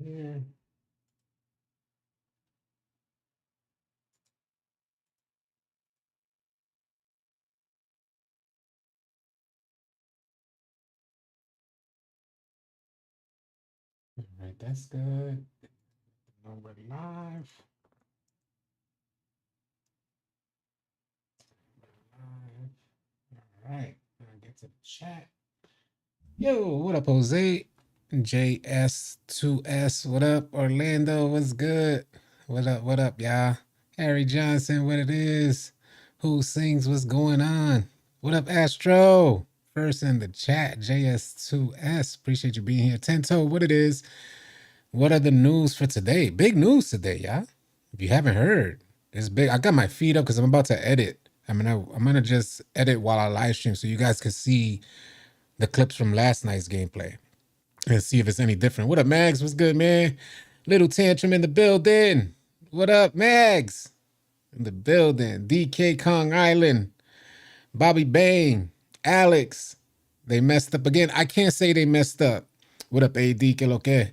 Yeah. All right, that's good. Now we're live. Live. All right. I'll get to the chat. Yo, what up, Jose? JS2S, what up? Orlando, what's good? What up, y'all? Harry Johnson, what it is? Who sings? What's going on? What up, Astro? First in the chat, JS2S. Appreciate you being here. Tento, what it is? What are the news for today? Big news today, y'all. If you haven't heard, it's big. I got my feed up because I'm about to edit. I'm gonna just edit while I live stream so you guys can see the clips from last night's gameplay and see if it's any different. What up, Mags? What's good, man? Little Tantrum in the building. What up, Mags? In the building. DK Kong Island. Bobby Bang. Alex. They messed up again. I can't say they messed up. What up, AD? Que lo que?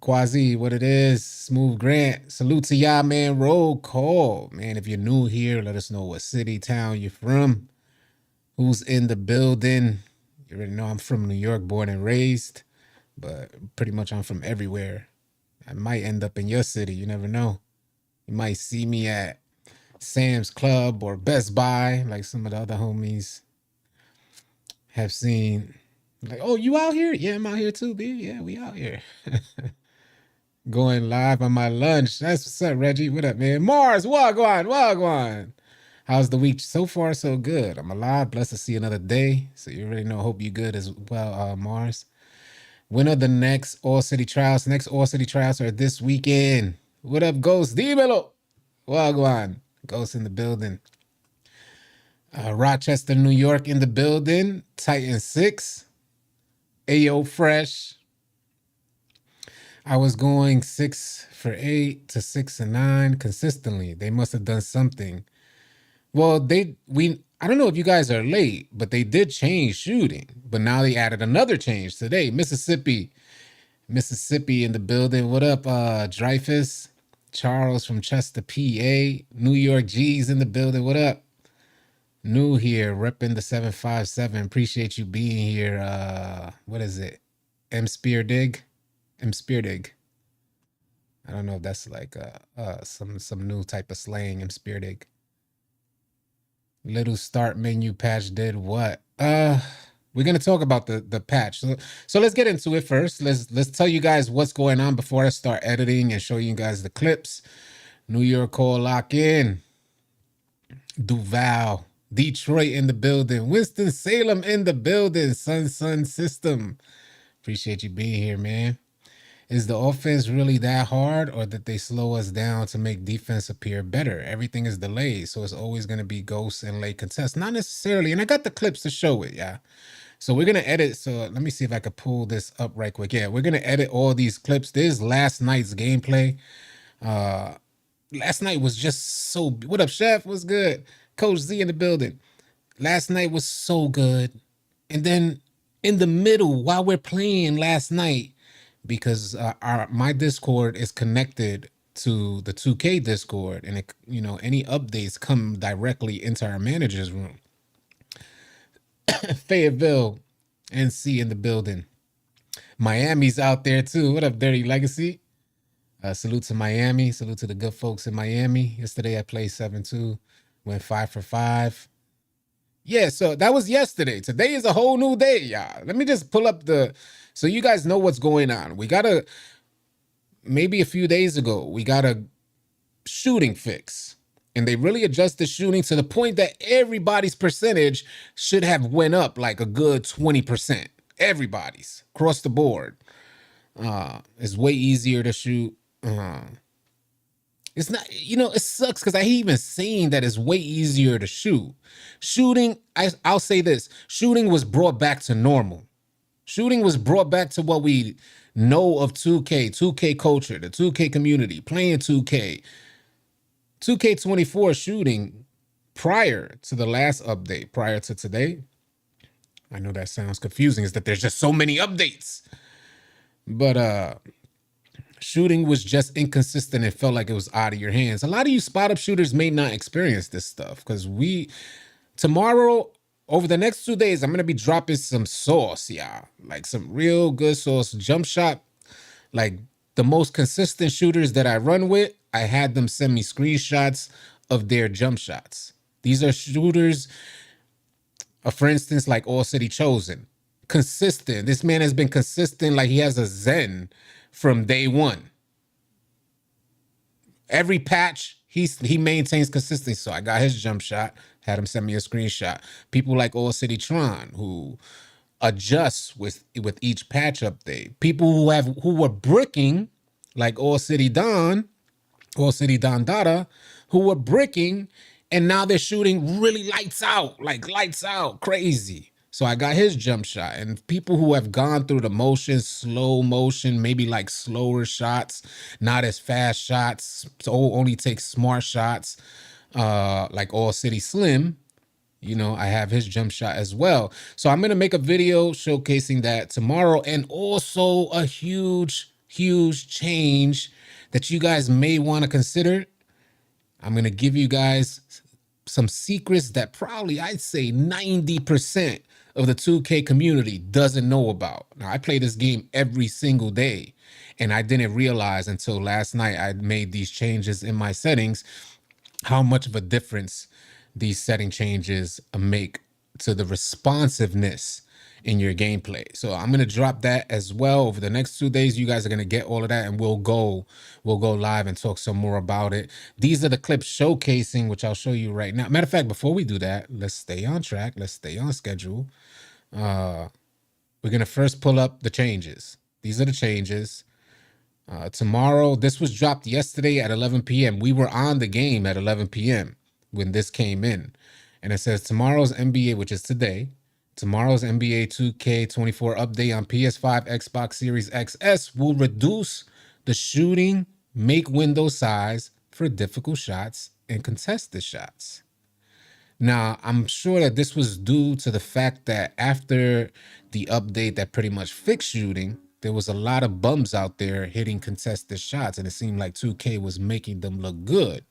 Quasi, what it is. Smooth Grant. Salute to y'all, man. Roll call. Man, if you're new here, let us know what city, town you're from. Who's in the building? You already know I'm from New York, born and raised, but pretty much I'm from everywhere. I might end up in your city. You never know. You might see me at Sam's Club or Best Buy, like some of the other homies have seen. Like, oh, you out here? Yeah, I'm out here too, B. Yeah, we out here. Going live on my lunch. That's what's up, Reggie. What up, man? Mars, wagwan, wagwan. How's the week? So far, so good. I'm alive. Blessed to see another day. So you already know. Hope you good as well, Mars. When are the next All City Trials? Next All City Trials are this weekend. What up, Ghost? Dímelo. Wagwan. Ghost in the building. Rochester, New York in the building. Titan 6. Ayo Fresh. I was going 6 for 8 to 6 and 9 consistently. They must have done something. Well, I don't know if you guys are late, but they did change shooting. But now they added another change today. Mississippi in the building. What up, Dreyfus? Charles from Chester, PA. New York G's in the building. What up? New here, repping the 757. Appreciate you being here. What is it? M Spear Dig? M Spear Dig. I don't know if that's like some new type of slang, M Spear Dig. Little start menu patch did what? We're gonna talk about the patch. So let's get into it first. Let's tell you guys what's going on before I start editing and show you guys the clips. New York call lock in. Duval, Detroit in the building. Winston-Salem in the building. Sun System. Appreciate you being here, man. Is the offense really that hard, or that they slow us down to make defense appear better? Everything is delayed, so it's always going to be ghosts and late contests. Not necessarily, and I got the clips to show it, yeah. So we're going to edit. So let me see if I could pull this up right quick. Yeah, we're going to edit all these clips. This is last night's gameplay. Last night was just so... What up, Chef? What's good? Coach Z in the building. Last night was so good. And then in the middle, while we're playing last night, because my Discord is connected to the 2K Discord, and any updates come directly into our manager's room. Fayetteville, NC in the building. Miami's out there too. What up, Dirty Legacy? Salute to Miami. Salute to the good folks in Miami. Yesterday I played 7-2, went 5 for 5. Yeah, so that was yesterday. Today is a whole new day, y'all. Let me just pull up so you guys know what's going on. Maybe a few days ago, we got a shooting fix. And they really adjusted shooting to the point that everybody's percentage should have went up like a good 20%. Everybody's across the board. It's way easier to shoot. It's not, it sucks because I hate even saying that it's way easier to shoot. Shooting, I'll say this, shooting was brought back to normal. Shooting was brought back to what we know of 2K culture, the 2K community, playing 2K. 2K24 shooting prior to the last update, prior to today. I know that sounds confusing, is that there's just so many updates. But shooting was just inconsistent. It felt like it was out of your hands. A lot of you spot up shooters may not experience this stuff because tomorrow, over the next 2 days, I'm gonna be dropping some sauce, y'all. Like some real good sauce. Jump shot, like the most consistent shooters that I run with, I had them send me screenshots of their jump shots. These are shooters, for instance, like All City Chosen. Consistent. This man has been consistent, like he has a Zen from day one. Every patch, he maintains consistency. So I got his jump shot, had him send me a screenshot. People like All City Tron who adjust with each patch update. People who were bricking, like All City Don, All City Don Dada, who were bricking, and now they're shooting really lights out, like lights out, crazy. So I got his jump shot. And people who have gone through the motion, slow motion, maybe like slower shots, not as fast shots, so only take smart shots, like All City Slim, you know, I have his jump shot as well. So I'm going to make a video showcasing that tomorrow, and also a huge change that you guys may want to consider. I'm going to give you guys some secrets that probably I'd say 90% of the 2K community doesn't know about. Now, I play this game every single day, and I didn't realize until last night I made these changes in my settings how much of a difference these setting changes make to the responsiveness in your gameplay. So I'm gonna drop that as well over the next 2 days. You guys are gonna get all of that, and we'll go live and talk some more about it. These are the clips showcasing, which I'll show you right now. Matter of fact, before we do that, let's stay on track. Let's stay on schedule. We're gonna first pull up the changes. These are the changes. Tomorrow, this was dropped yesterday at 11 p.m. We were on the game at 11 p.m. when this came in. And it says tomorrow's NBA, which is today, tomorrow's NBA 2K24 update on PS5, Xbox Series XS will reduce the shooting make window size for difficult shots and contested shots. Now, I'm sure that this was due to the fact that after the update that pretty much fixed shooting, there was a lot of bums out there hitting contested shots, and it seemed like 2K was making them look good.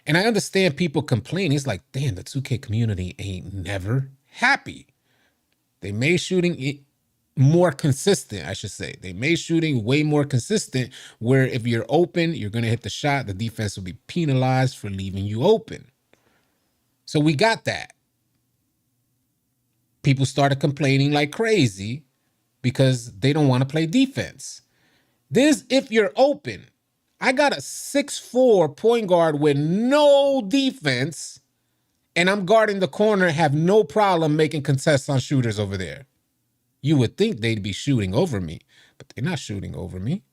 And I understand people complaining. It's like, damn, the 2K community ain't never happy. They made shooting more consistent, I should say. They made shooting way more consistent, where if you're open, you're going to hit the shot. The defense will be penalized for leaving you open. So we got that. People started complaining like crazy because they don't want to play defense. This, if you're open, I got a 6'4" point guard with no defense, and I'm guarding the corner, have no problem making contests on shooters over there. You would think they'd be shooting over me, but they're not shooting over me.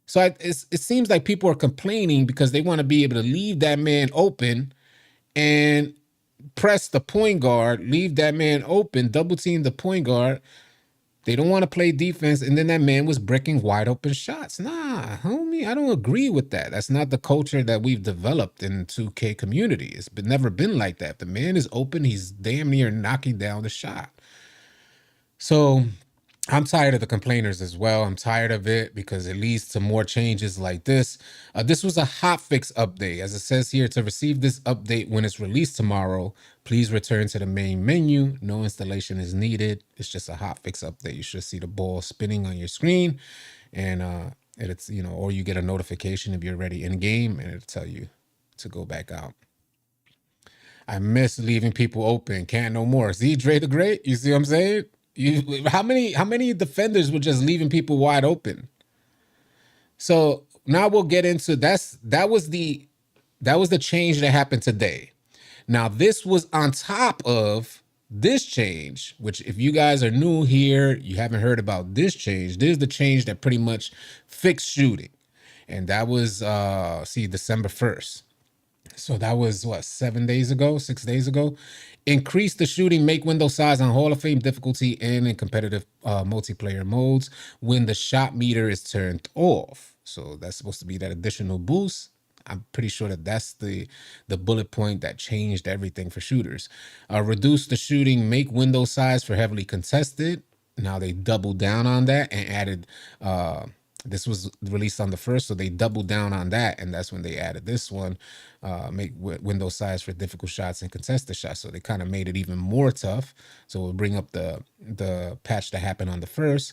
So it seems like people are complaining because they want to be able to leave that man open and press the point guard, leave that man open, double team the point guard. They don't want to play defense, and then that man was breaking wide open shots. Nah, homie, I don't agree with that. That's not the culture that we've developed in 2K community. It's never been like that. If the man is open, he's damn near knocking down the shot. So I'm tired of the complainers as well. I'm tired of it because it leads to more changes like this. This was a hotfix update. As it says here, to receive this update when it's released tomorrow, please return to the main menu. No installation is needed. It's just a hotfix update. You should see the ball spinning on your screen, and it's, you know, or you get a notification if you're already in game, and it'll tell you to go back out. I miss leaving people open. Can't no more. See, Dre the Great. You see what I'm saying? How many defenders were just leaving people wide open? So now we'll get into that was the change that happened today. Now this was on top of this change, which if you guys are new here, you haven't heard about this change. This is the change that pretty much fixed shooting. And that was December 1st. So that was what, 6 days ago. Increase the shooting make window size on Hall of Fame difficulty and in competitive multiplayer modes when the shot meter is turned off. So that's supposed to be that additional boost. I'm pretty sure that that's the bullet point that changed everything for shooters. Reduce the shooting make window size for heavily contested. Now they doubled down on that and added. This was released on the first, so they doubled down on that, and that's when they added this one, make window size for difficult shots and contested shots. So they kind of made it even more tough. So we'll bring up the patch that happened on the first.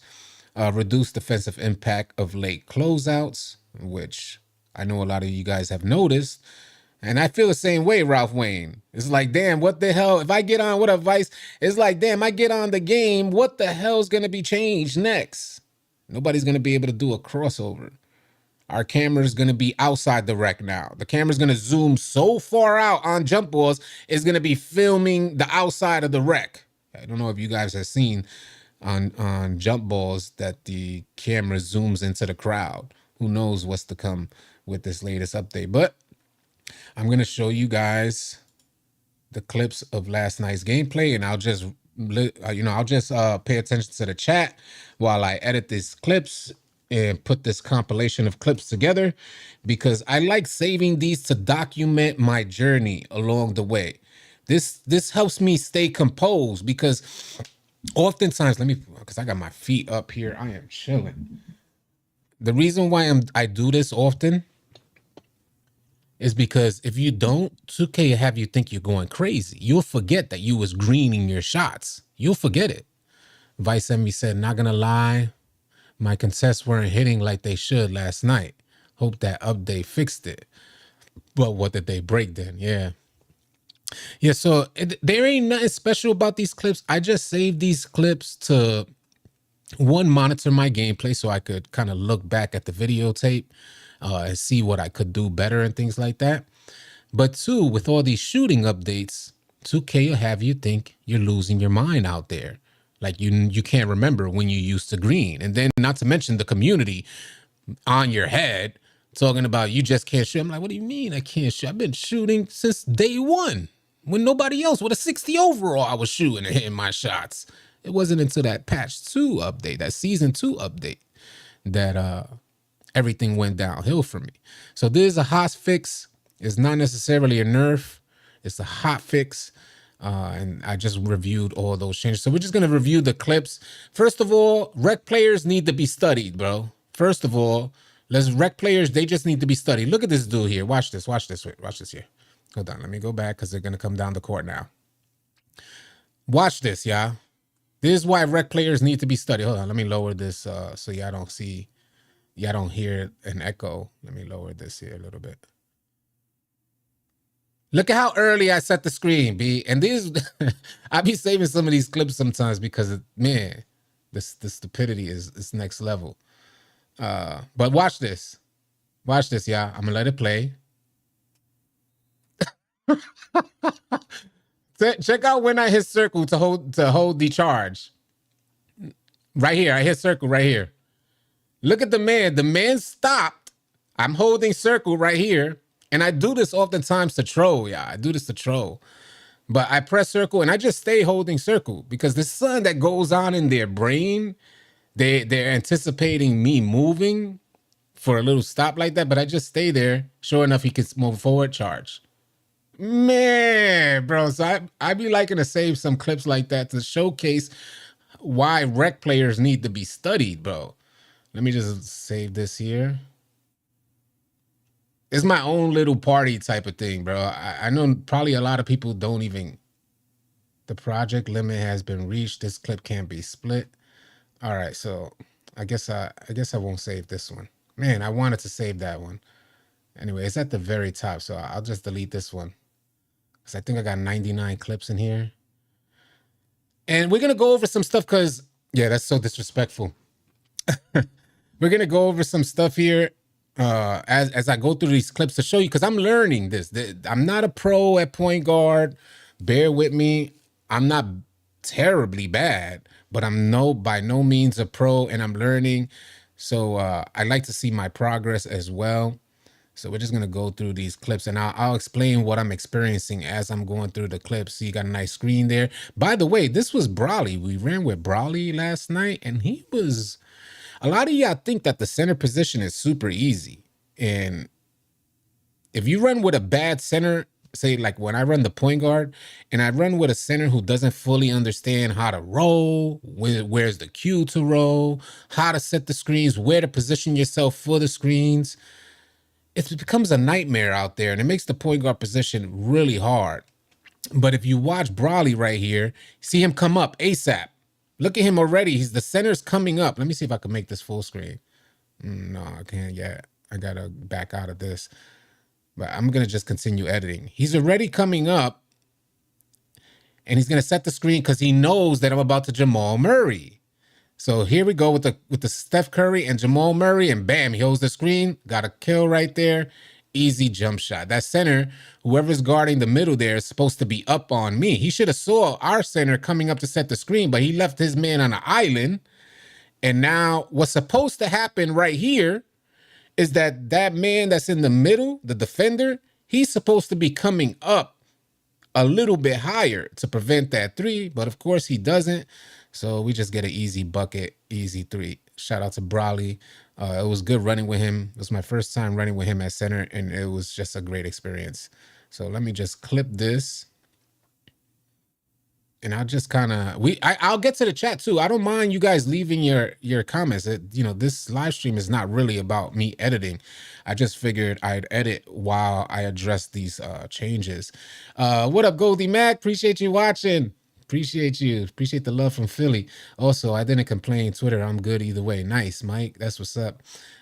Reduce defensive impact of late closeouts, which I know a lot of you guys have noticed. And I feel the same way, Ralph Wayne. It's like, damn, what the hell? If I get on, what advice? It's like, damn, I get on the game. What the hell's going to be changed next? Nobody's going to be able to do a crossover. Our camera's going to be outside the rec now. The camera's going to zoom so far out on jump balls, it's going to be filming the outside of the rec. I don't know if you guys have seen on jump balls that the camera zooms into the crowd. Who knows what's to come with this latest update. But I'm going to show you guys the clips of last night's gameplay, and I'll just pay attention to the chat while I edit these clips and put this compilation of clips together, because I like saving these to document my journey along the way. This helps me stay composed, because oftentimes, because I got my feet up here, I am chilling. The reason why I do this often is because if you don't, 2K have you think you're going crazy. You'll forget that you was greening your shots. You'll forget it. Vice Envy said, not gonna lie, my contests weren't hitting like they should last night. Hope that update fixed it. But what did they break then? Yeah. Yeah, so there ain't nothing special about these clips. I just saved these clips to, one, monitor my gameplay so I could kind of look back at the videotape and see what I could do better and things like that. But two, with all these shooting updates, 2K will have you think you're losing your mind out there. Like you can't remember when you used to green. And then not to mention the community on your head talking about you just can't shoot. I'm like, what do you mean I can't shoot? I've been shooting since day one when nobody else with a 60 overall I was shooting and hitting my shots. It wasn't until that patch 2 update, that season 2 update, that everything went downhill for me. So this is a hotfix. It's not necessarily a nerf. It's a hotfix. And I just reviewed all those changes. So we're just going to review the clips. First of all, rec players need to be studied, bro. First of all, rec players, they just need to be studied. Look at this dude here. Watch this. Watch this. Watch this here. Hold on. Let me go back because they're going to come down the court now. Watch this, y'all. This is why rec players need to be studied. Hold on. Let me lower this so y'all don't see. Y'all don't hear an echo. Let me lower this here a little bit. Look at how early I set the screen, B. And these, I be saving some of these clips sometimes because, man, the stupidity is next level. But watch this. Watch this, y'all. I'm going to let it play. Check out when I hit circle to hold the charge. Right here. I hit circle right here. Look at the man. The man stopped. I'm holding circle right here. And I do this oftentimes to troll, yeah. I do this to troll. But I press circle and I just stay holding circle because the sun that goes on in their brain, they're anticipating me moving for a little stop like that. But I just stay there. Sure enough, he can move forward, charge. Man, bro. So I be liking to save some clips like that to showcase why rec players need to be studied, bro. Let me just save this here. It's my own little party type of thing, bro. I know probably a lot of people don't even. The project limit has been reached. This clip can't be split. All right, so I guess I won't save this one. Man, I wanted to save that one. Anyway, it's at the very top, so I'll just delete this one. Because I think I got 99 clips in here. And we're going to go over some stuff because, yeah, that's so disrespectful. We're going to go over some stuff here as I go through these clips to show you, because I'm learning this. I'm not a pro at point guard. Bear with me. I'm not terribly bad, but I'm by no means a pro, and I'm learning. So I like to see my progress as well. So we're just going to go through these clips, and I'll explain what I'm experiencing as I'm going through the clips. So you got a nice screen there. By the way, this was Brawley. We ran with Brawley last night, and he was... A lot of y'all think that the center position is super easy. And if you run with a bad center, say like when I run the point guard and I run with a center who doesn't fully understand how to roll, where's the cue to roll, how to set the screens, where to position yourself for the screens, it becomes a nightmare out there, and it makes the point guard position really hard. But if you watch Brawley right here, see him come up ASAP. Look at him already. The center's coming up. Let me see if I can make this full screen. No, I can't yet. I gotta back out of this. But I'm gonna just continue editing. He's already coming up, and he's gonna set the screen because he knows that I'm about to Jamal Murray. So here we go with the Steph Curry and Jamal Murray, and bam, he holds the screen. Got a kill right there. Easy jump shot. That center, whoever's guarding the middle there, is supposed to be up on me. He should have saw our center coming up to set the screen, but he left his man on an island. And now what's supposed to happen right here is that man that's in the middle, the defender, he's supposed to be coming up a little bit higher to prevent that three, but of course he doesn't. So we just get an easy bucket, easy three. Shout out to Brawley. It was good running with him. It was my first time running with him at center, and it was just a great experience. So let me just clip this. And I'll just kind of I'll get to the chat too. I don't mind you guys leaving your comments. This live stream is not really about me editing. I just figured I'd edit while I address these changes. What up, Goldie Mac? Appreciate you watching. Appreciate you. Appreciate the love from Philly. Also, I didn't complain. Twitter, I'm good either way. Nice, Mike. That's what's up.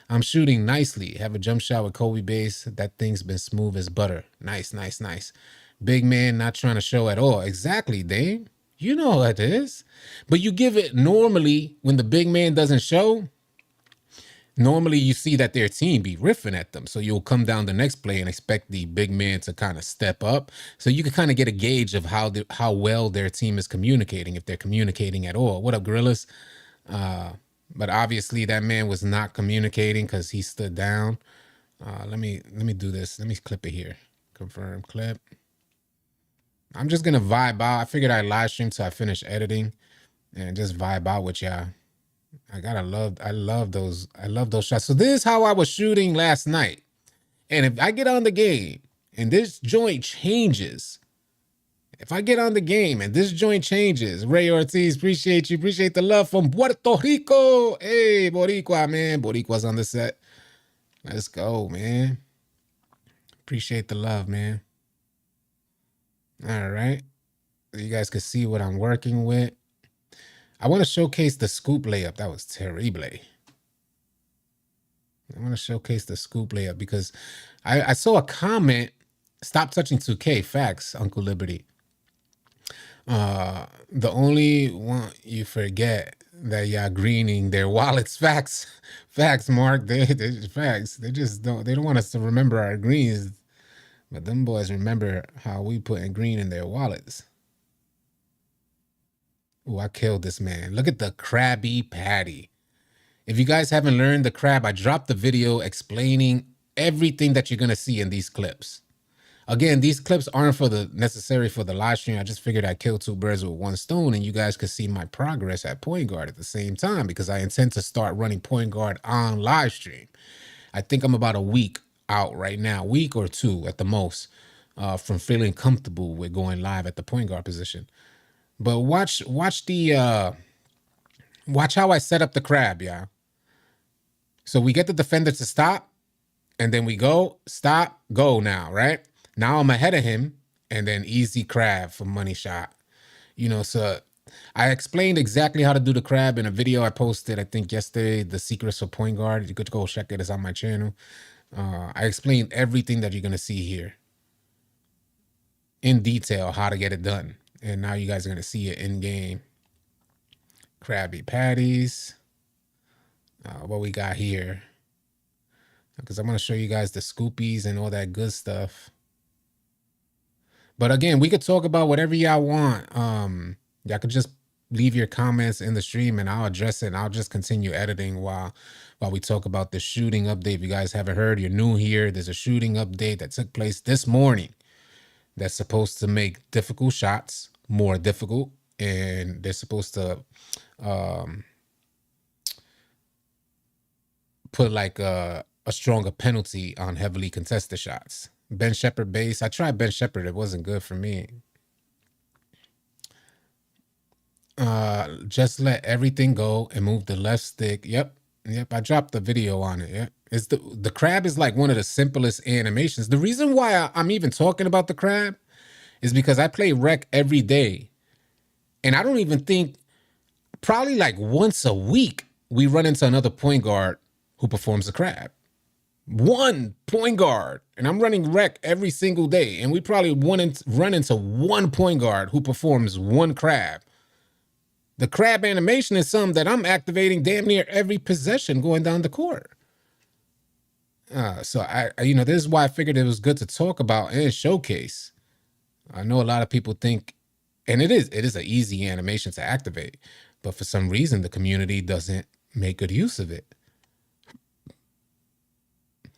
I'm shooting nicely. Have a jump shot with Kobe base. That thing's been smooth as butter. Nice, nice, nice. Big man not trying to show at all. Exactly, Dave. You know what it is. But you give it normally when the big man doesn't show. Normally you see that their team be riffing at them. So you'll come down the next play and expect the big man to kind of step up. So you can kind of get a gauge of how well their team is communicating, if they're communicating at all. What up, Gorillas? But obviously that man was not communicating because he stood down. Let me do this. Let me clip it here. Confirm clip. I'm just gonna vibe out. I figured I'd live stream till I finish editing and just vibe out with y'all. I love those shots. So this is how I was shooting last night. And if I get on the game and this joint changes, Ray Ortiz, appreciate you. Appreciate the love from Puerto Rico. Hey, Boricua, man. Boricua's on the set. Let's go, man. Appreciate the love, man. All right. You guys can see what I'm working with. I want to showcase the scoop layup. That was terrible. I want to showcase the scoop layup because I saw a comment. Stop touching 2K. Facts, Uncle Liberty. The only one you forget that y'all greening their wallets. Facts. Facts, Mark. They facts. They don't want us to remember our greens. But them boys remember how we putting green in their wallets. Oh, I killed this man. Look at the Krabby Patty. If you guys haven't learned the crab, I dropped the video explaining everything that you're going to see in these clips. Again, these clips aren't necessary for the live stream. I just figured I'd kill two birds with one stone, and you guys could see my progress at point guard at the same time, because I intend to start running point guard on live stream. I think I'm about a week out right now, week or two at the most, from feeling comfortable with going live at the point guard position. But watch how I set up the crab, yeah. So we get the defender to stop, and then we go, stop, go now, right? Now I'm ahead of him, and then easy crab for money shot. So I explained exactly how to do the crab in a video I posted, I think yesterday, The Secrets of Point Guard. You could go check it. It's on my channel. I explained everything that you're going to see here in detail, how to get it done. And now you guys are going to see it in game. Krabby Patties. What we got here. Because I'm going to show you guys the scoopies and all that good stuff. But again, we could talk about whatever y'all want. Y'all could just leave your comments in the stream and I'll address it. And I'll just continue editing while we talk about the shooting update. If you guys haven't heard, you're new here. There's a shooting update that took place this morning that's supposed to make difficult shots more difficult. And they're supposed to put like a stronger penalty on heavily contested shots. Ben Shepherd base. I tried Ben Shepherd. It wasn't good for me. Just let everything go and move the left stick. Yep. Yep. I dropped the video on it. Yeah. It's the crab is like one of the simplest animations. The reason why I'm even talking about the crab is because I play rec every day. And I don't even think, probably like once a week, we run into another point guard who performs the crab. One point guard. And I'm running rec every single day. And we probably run into one point guard who performs one crab. The crab animation is something that I'm activating damn near every possession going down the court. So this is why I figured it was good to talk about and showcase. I know a lot of people think, and it is an easy animation to activate, but for some reason the community doesn't make good use of it.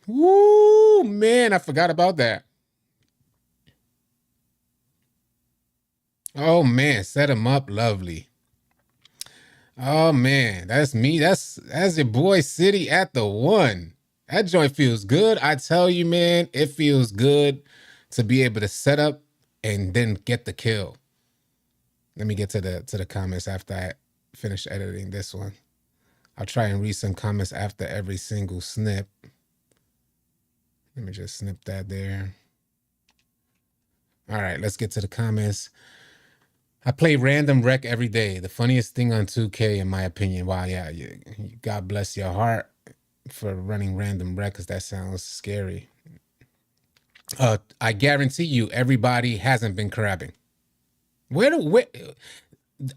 Woo, man, I forgot about that. Oh man, set him up lovely. Oh man, that's me. That's your boy City at the one. That joint feels good. I tell you, man, it feels good to be able to set up and then get the kill. Let me get to the comments after I finish editing this one. I'll try and read some comments after every single snip. Let me just snip that there. All right, let's get to the comments. I play random rec every day. The funniest thing on 2K, in my opinion. Wow, yeah, God bless your heart for running random rec, because that sounds scary. I guarantee you, everybody hasn't been crabbing. Where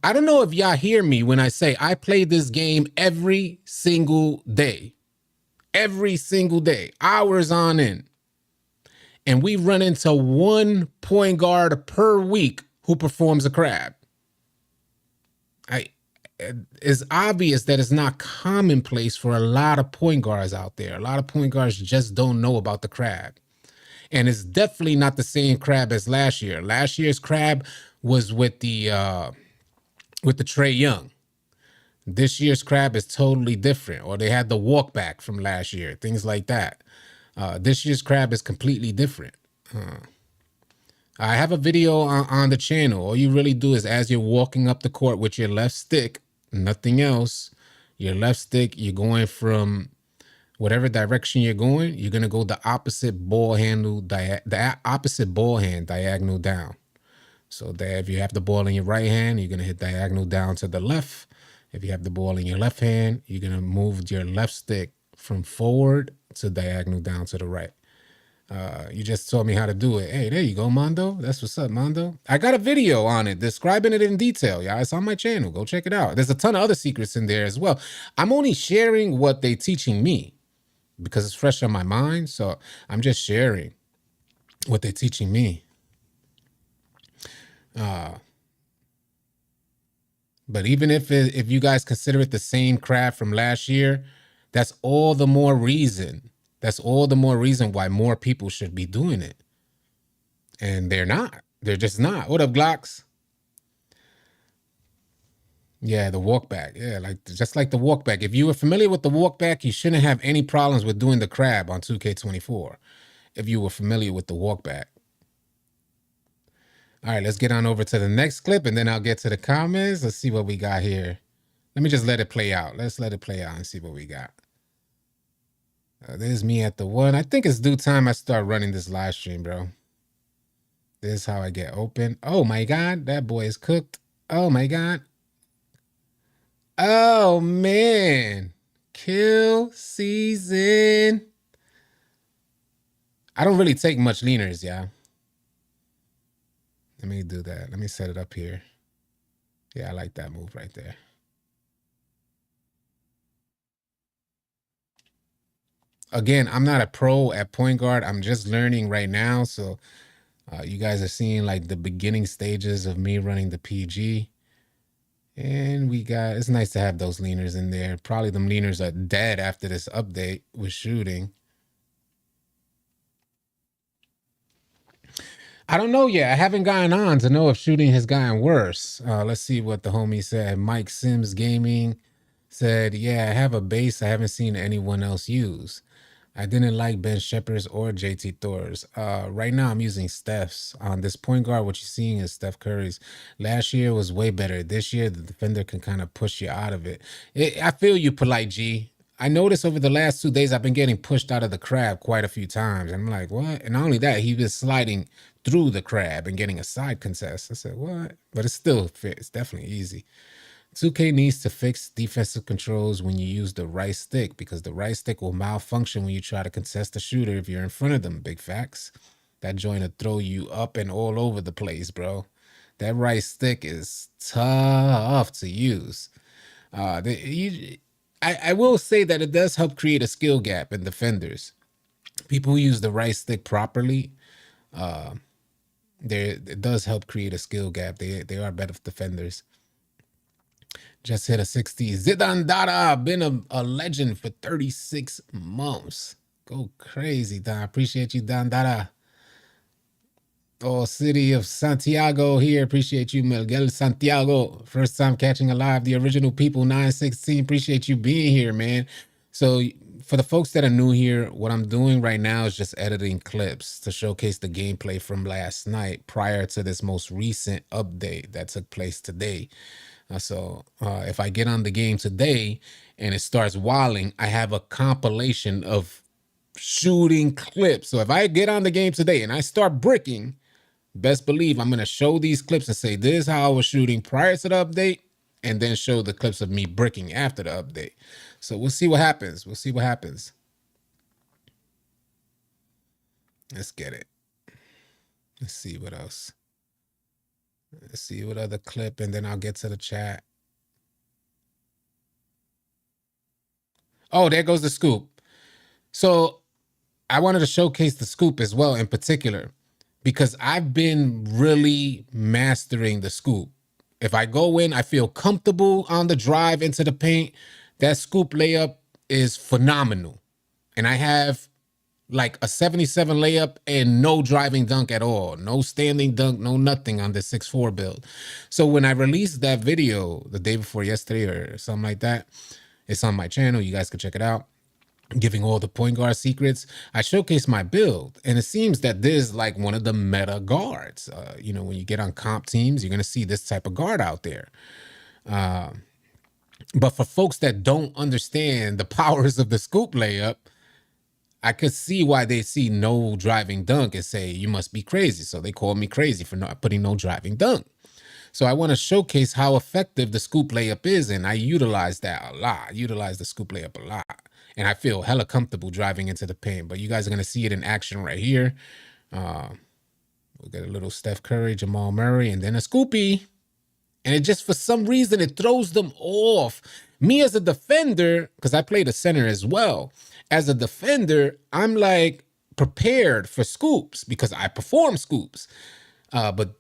I don't know if y'all hear me when I say I play this game every single day. Every single day, hours on end. And we run into one point guard per week who performs a crab. It's obvious that it's not commonplace for a lot of point guards out there. A lot of point guards just don't know about the crab. And it's definitely not the same crab as last year. Last year's crab was with the Trae Young. This year's crab is totally different. Or they had the walk back from last year, things like that. This year's crab is completely different. I have a video on the channel. All you really do is, as you're walking up the court with your left stick, nothing else, your left stick, you're going from whatever direction you're going, you're going to go the opposite ball handle, the opposite ball hand diagonal down. So that if you have the ball in your right hand, you're going to hit diagonal down to the left. If you have the ball in your left hand, you're going to move your left stick from forward to diagonal down to the right. You just told me how to do it. Hey, there you go, Mondo. That's what's up, Mondo. I got a video on it describing it in detail, y'all. It's on my channel. Go check it out. There's a ton of other secrets in there as well. I'm only sharing what they're teaching me because it's fresh on my mind. So I'm just sharing what they're teaching me. But even if you guys consider it the same crab from last year, that's all the more reason. That's all the more reason why more people should be doing it. And they're not. They're just not. What up, Glocks? Yeah, the walk back. Yeah, just like the walk back. If you were familiar with the walk back, you shouldn't have any problems with doing the crab on 2K24. If you were familiar with the walk back. All right, let's get on over to the next clip, and then I'll get to the comments. Let's see what we got here. Let me just let it play out. Let's let it play out and see what we got. There's me at the one. I think it's due time I start running this live stream, bro. This is how I get open. Oh, my God. That boy is cooked. Oh, my God. Oh, man. Kill season. I don't really take much leaners, y'all. Let me do that. Let me set it up here. Yeah, I like that move right there. Again, I'm not a pro at point guard. I'm just learning right now. So you guys are seeing like the beginning stages of me running the PG. And it's nice to have those leaners in there. Probably them leaners are dead after this update with shooting. I don't know yet. I haven't gotten on to know if shooting has gotten worse. Let's see what the homie said. Mike Sims Gaming said, yeah, I have a base I haven't seen anyone else use. I didn't like Ben Shepherd's or JT Thor's. Right now I'm using Steph's. On this point guard, what you're seeing is Steph Curry's. Last year was way better. This year, the defender can kind of push you out of it. I feel you, Polite G. I noticed over the last 2 days I've been getting pushed out of the crab quite a few times. And I'm like, what? And not only that, he was sliding through the crab and getting a side contest. I said, what? But it's still fit. It's definitely easy. 2K needs to fix defensive controls when you use the right stick, because the right stick will malfunction when you try to contest the shooter if you're in front of them. Big facts. That joint will throw you up and all over the place, bro. That right stick is tough to use. I will say that it does help create a skill gap in defenders. People who use the right stick properly, it does help create a skill gap. They are better defenders. Just hit a 60. Zidane Dada, been a legend for 36 months. Go crazy, Don. Appreciate you, Don Dada. Oh, city of Santiago here. Appreciate you, Miguel Santiago. First time catching alive. The original people, 916. Appreciate you being here, man. So for the folks that are new here, what I'm doing right now is just editing clips to showcase the gameplay from last night prior to this most recent update that took place today. So if I get on the game today and it starts walling, I have a compilation of shooting clips. So if I get on the game today and I start bricking, best believe I'm going to show these clips and say, this is how I was shooting prior to the update, and then show the clips of me bricking after the update. So we'll see what happens. We'll see what happens. Let's get it. Let's see what else. Let's see what other clip, and then I'll get to the chat. Oh, there goes the scoop. So I wanted to showcase the scoop as well in particular, because I've been really mastering the scoop. If I go in, I feel comfortable on the drive into the paint. That scoop layup is phenomenal. And I have like a 77 layup and no driving dunk at all. No standing dunk, no nothing on the 6'4" build. So when I released that video the day before yesterday or something like that, it's on my channel. You guys can check it out. Giving all the point guard secrets, I showcased my build, and it seems that this is like one of the meta guards. When you get on comp teams, you're going to see this type of guard out there. But for folks that don't understand the powers of the scoop layup, I could see why they see no driving dunk and say, you must be crazy. So they call me crazy for not putting no driving dunk. So I want to showcase how effective the scoop layup is, and I utilize that a lot. I utilize the scoop layup a lot. And I feel hella comfortable driving into the paint. But you guys are going to see it in action right here. We'll get a little Steph Curry, Jamal Murray, and then a scoopy. And it just, for some reason, it throws them off. Me as a defender, because I play the center as well, as a defender, I'm like prepared for scoops because I perform scoops. But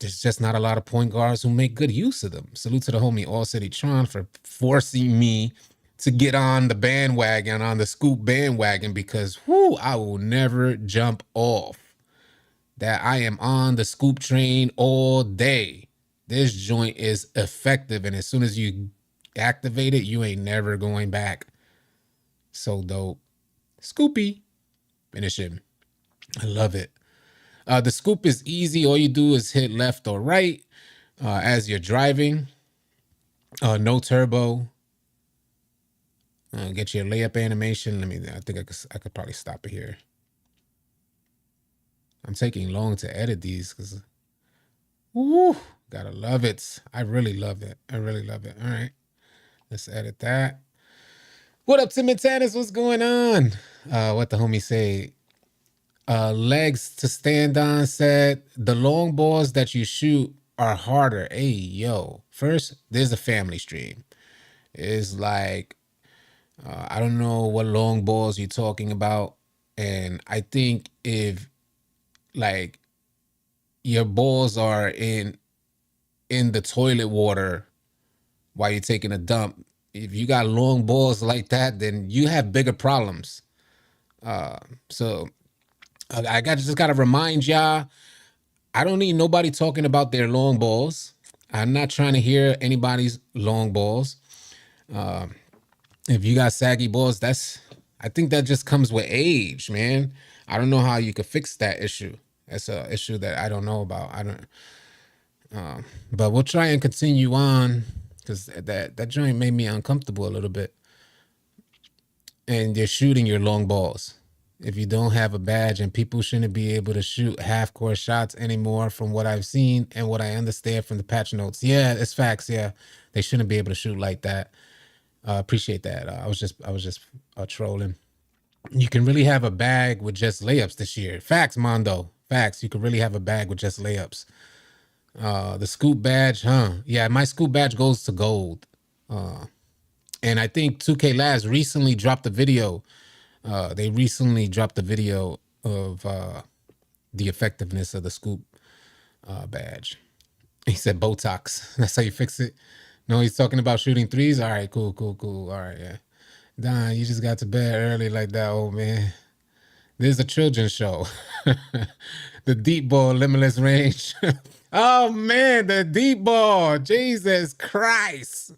there's just not a lot of point guards who make good use of them. Salute to the homie All City Tron for forcing me to get on the bandwagon, on the scoop bandwagon, because I will never jump off. That I am on the scoop train all day. This joint is effective, and as soon as you activate it, you ain't never going back. So dope. Scoopy. Finish him. I love it. The scoop is easy. All you do is hit left or right as you're driving. No turbo. Get your layup animation. I think I could probably stop it here. I'm taking long to edit these because, gotta love it. I really love it. I really love it. All right, let's edit that. What up, Tim and Tannis? What's going on? What the homie say? Legs to stand on said, the long balls that you shoot are harder. Hey, yo. First, there's a family stream. It's like, I don't know what long balls you're talking about. And I think if like your balls are in the toilet water while you're taking a dump, if you got long balls like that, then you have bigger problems. So I just got to remind y'all, I don't need nobody talking about their long balls. I'm not trying to hear anybody's long balls. If you got saggy balls, that's I think that just comes with age, man. I don't know how you could fix that issue. That's a issue that I don't know about. I don't. But we'll try and continue on because that joint made me uncomfortable a little bit. And you're shooting your long balls. If you don't have a badge, and people shouldn't be able to shoot half court shots anymore, from what I've seen and what I understand from the patch notes. Yeah, it's facts. Yeah, they shouldn't be able to shoot like that. Appreciate that. I was just trolling. You can really have a bag with just layups this year. Facts, Mondo. Facts. You can really have a bag with just layups. The scoop badge, huh? Yeah, my scoop badge goes to gold. And I think 2K Labs recently dropped a video. They recently dropped a video of the effectiveness of the scoop badge. He said Botox. That's how you fix it. No, he's talking about shooting threes. All right, cool. All right, yeah. Don, you just got to bed early like that, old man. This is a children's show. The deep ball, limitless range. Oh man, the deep ball. Jesus Christ.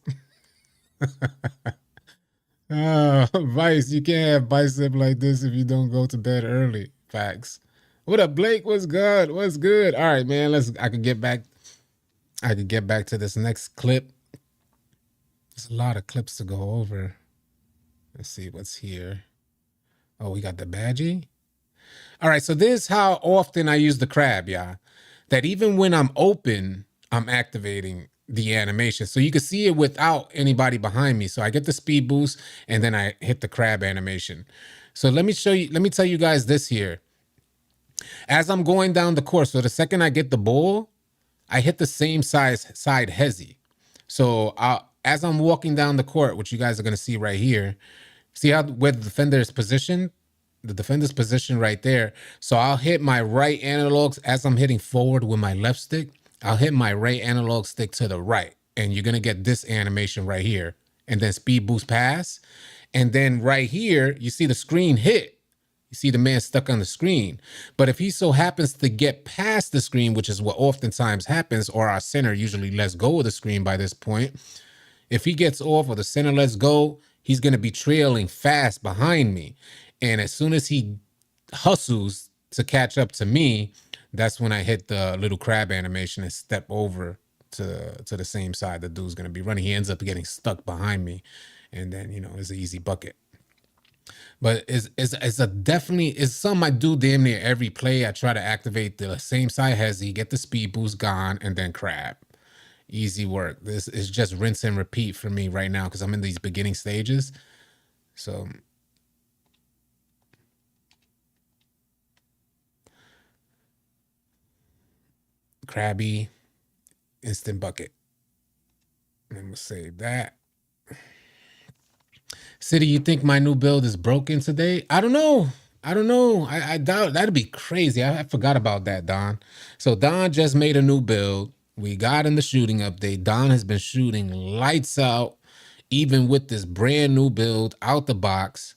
Vice, you can't have bicep like this if you don't go to bed early. Facts. What up, Blake? What's good? What's good? All right, man. I could get back to this next clip. There's a lot of clips to go over. Let's see what's here. Oh, we got the badgie. All right, so this is how often I use the crab, y'all. That even when I'm open, I'm activating the animation. So you can see it without anybody behind me. So I get the speed boost and then I hit the crab animation. So let me tell you guys this here. As I'm going down the course, so the second I get the ball, I hit the same side hezzy. So as I'm walking down the court, which you guys are going to see right here, see how where the defender is positioned? The defender's position right there. So I'll hit my right analogs as I'm hitting forward with my left stick. I'll hit my right analog stick to the right. And you're going to get this animation right here. And then speed boost pass. And then right here, you see the screen hit. You see the man stuck on the screen. But if he so happens to get past the screen, which is what oftentimes happens, or our center usually lets go of the screen by this point, if he gets off or the center lets go, he's going to be trailing fast behind me. And as soon as he hustles to catch up to me, that's when I hit the little crab animation and step over to the same side the dude's going to be running. He ends up getting stuck behind me. And then, it's an easy bucket. But it's something I do damn near every play. I try to activate the same side hezzy, get the speed boost gone, and then crab. Easy work. This is just rinse and repeat for me right now because I'm in these beginning stages. So crabby, instant bucket. And we'll save that. City, you think my new build is broken today? I don't know. I doubt. That'd be crazy. I forgot about that, Don. So Don just made a new build. We got in the shooting update. Don has been shooting lights out, even with this brand new build out the box.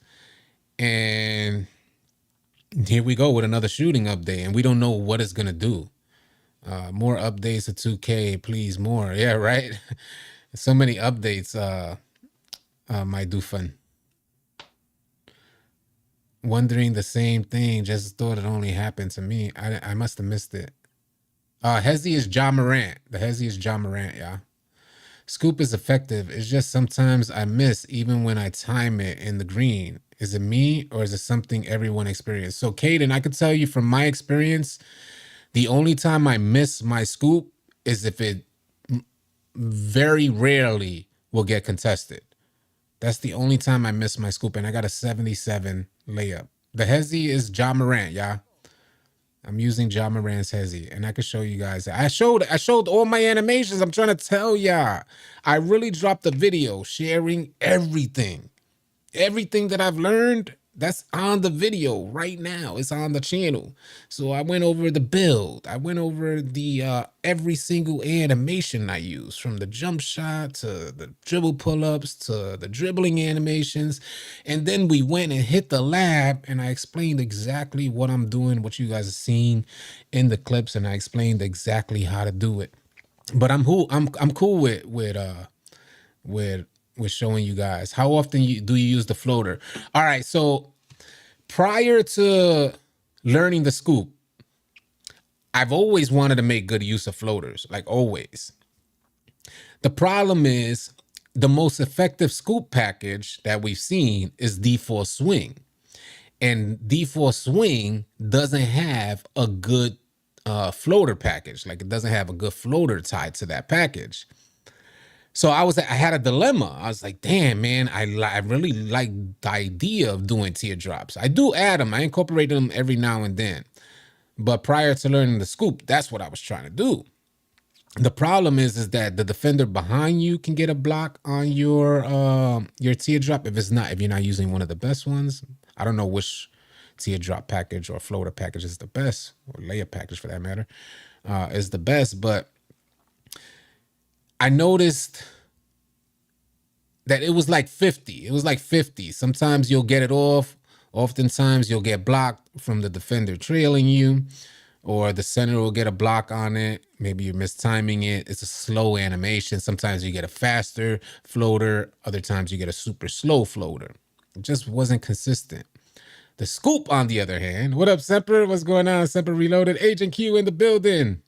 And here we go with another shooting update. And we don't know what it's going to do. More updates to 2K, please, more. Yeah, right? So many updates, my doofan. Wondering the same thing, just thought it only happened to me. I must have missed it. Hezzy is Ja Morant. The Hezzy is Ja Morant, yeah. Scoop is effective. It's just sometimes I miss even when I time it in the green. Is it me or is it something everyone experienced? So, Caden, I could tell you from my experience, the only time I miss my scoop is if it very rarely will get contested. That's the only time I miss my scoop, and I got a 77 layup. The hezzy is Ja Morant, yeah. I'm using Ja Morant's hezzy, and I can show you guys. I showed all my animations. I'm trying to tell y'all. I really dropped a video sharing everything. Everything that I've learned, that's on the video right now. It's on the channel. So I went over the build. I went over the every single animation I use, from the jump shot to the dribble pull-ups to the dribbling animations. And then we went and hit the lab, and I explained exactly what I'm doing, what you guys are seeing in the clips, and I explained exactly how to do it. But I'm cool with with showing you guys. How often do you use the floater? All right, so prior to learning the scoop, I've always wanted to make good use of floaters, like always. The problem is the most effective scoop package that we've seen is D4 Swing. And D4 Swing doesn't have a good floater package. Like, it doesn't have a good floater tied to that package. So I had a dilemma. I was like, damn, man, I really like the idea of doing teardrops. I do add them. I incorporate them every now and then. But prior to learning the scoop, that's what I was trying to do. The problem is that the defender behind you can get a block on your teardrop if you're not using one of the best ones. I don't know which teardrop package or floater package is the best, or layer package for that matter, is the best. But I noticed that it was like 50. It was like 50. Sometimes you'll get it off. Oftentimes you'll get blocked from the defender trailing you, or the center will get a block on it. Maybe you're mistiming it. It's a slow animation. Sometimes you get a faster floater. Other times you get a super slow floater. It just wasn't consistent. The scoop, on the other hand, what up, Semper? What's going on? Semper Reloaded. Agent Q in the building.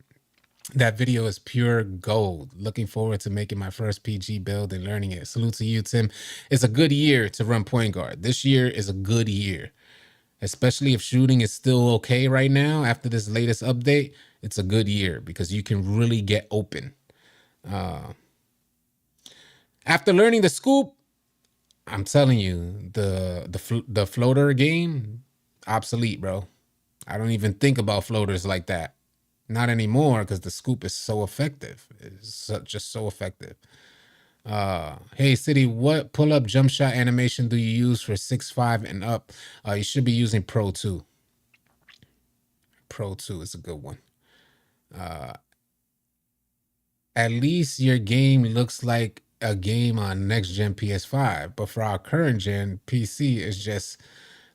That video is pure gold. Looking forward to making my first PG build and learning it. Salute to you, Tim. It's a good year to run point guard. This year is a good year, especially if shooting is still okay right now after this latest update. It's a good year because you can really get open. After learning the scoop, I'm telling you, the floater game, obsolete, bro. I don't even think about floaters like that. Not anymore, because the scoop is so effective. It's just so effective. Hey, City, what pull-up jump shot animation do you use for 6'5" and up? You should be using Pro 2. Pro 2 is a good one. At least your game looks like a game on next-gen PS5, but for our current-gen PC, it's just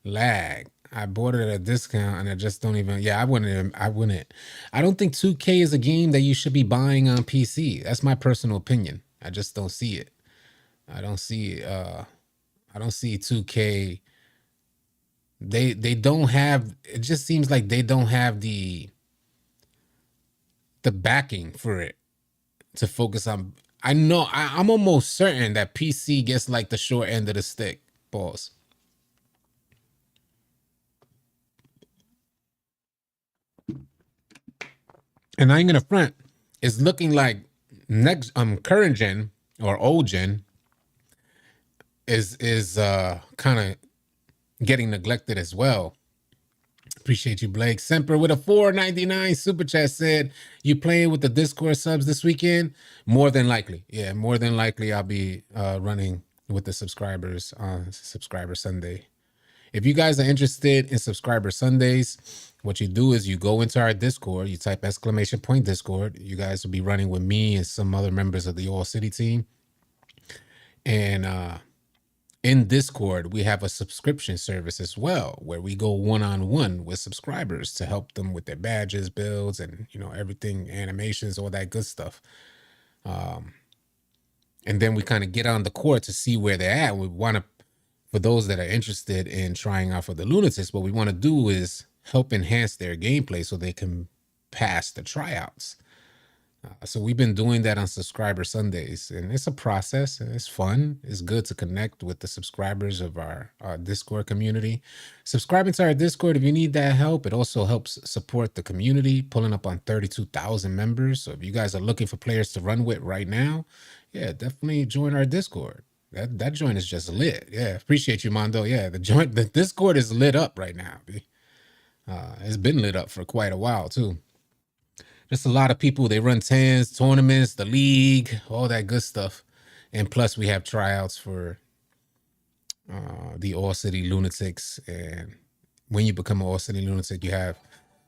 lag. I bought it at a discount and I just don't even, I wouldn't. I don't think 2K is a game that you should be buying on PC. That's my personal opinion. I just don't see it. I don't see 2K. They don't have, it just seems like they don't have the backing for it to focus on. I know, I'm almost certain that PC gets like the short end of the stick. Pause. And I ain't gonna front. It's looking like next current gen or old gen is kind of getting neglected as well. Appreciate you, Blake. Semper with a $4.99 super chat said, you playing with the Discord subs this weekend? More than likely. Yeah, more than likely I'll be running with the subscribers on Subscriber Sunday. If you guys are interested in Subscriber Sundays, what you do is you go into our Discord, you type !Discord. You guys will be running with me and some other members of the All City team. And in Discord, we have a subscription service as well, where we go one-on-one with subscribers to help them with their badges, builds, and everything, animations, all that good stuff. And then we kind of get on the court to see where they're at. We want to, for those that are interested in trying out for the Lunatics, what we want to do is help enhance their gameplay so they can pass the tryouts. So we've been doing that on Subscriber Sundays, and it's a process, and it's fun. It's good to connect with the subscribers of our Discord community. Subscribing to our Discord, if you need that help, it also helps support the community, pulling up on 32,000 members. So if you guys are looking for players to run with right now, yeah, definitely join our Discord. That joint is just lit. Yeah, appreciate you, Mondo. Yeah, the Discord is lit up right now. It's been lit up for quite a while too. Just a lot of people. They run tens, tournaments, the league, all that good stuff. And plus we have tryouts for the All City Lunatics. And when you become an All City Lunatic,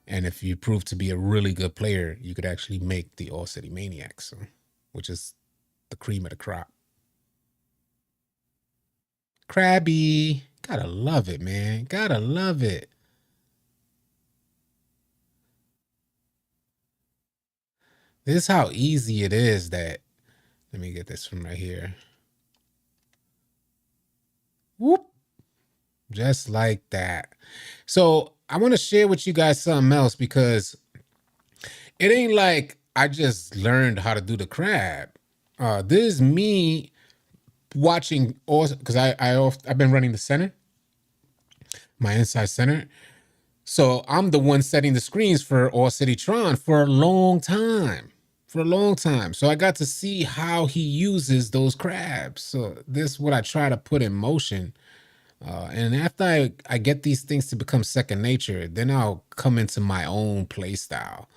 and if you prove to be a really good player, you could actually make the All City Maniacs, so, which is the cream of the crop. Krabby. Gotta love it, man. Gotta love it. This is how easy it is that, let me get this from right here. Whoop. Just like that. So I want to share with you guys something else because it ain't like I just learned how to do the crab. This is me watching all because I've been running the center, my inside center. So I'm the one setting the screens for All City Tron for a long time. For a long time. So I got to see how he uses those crabs. So this is what I try to put in motion. And after I get these things to become second nature, then I'll come into my own play style.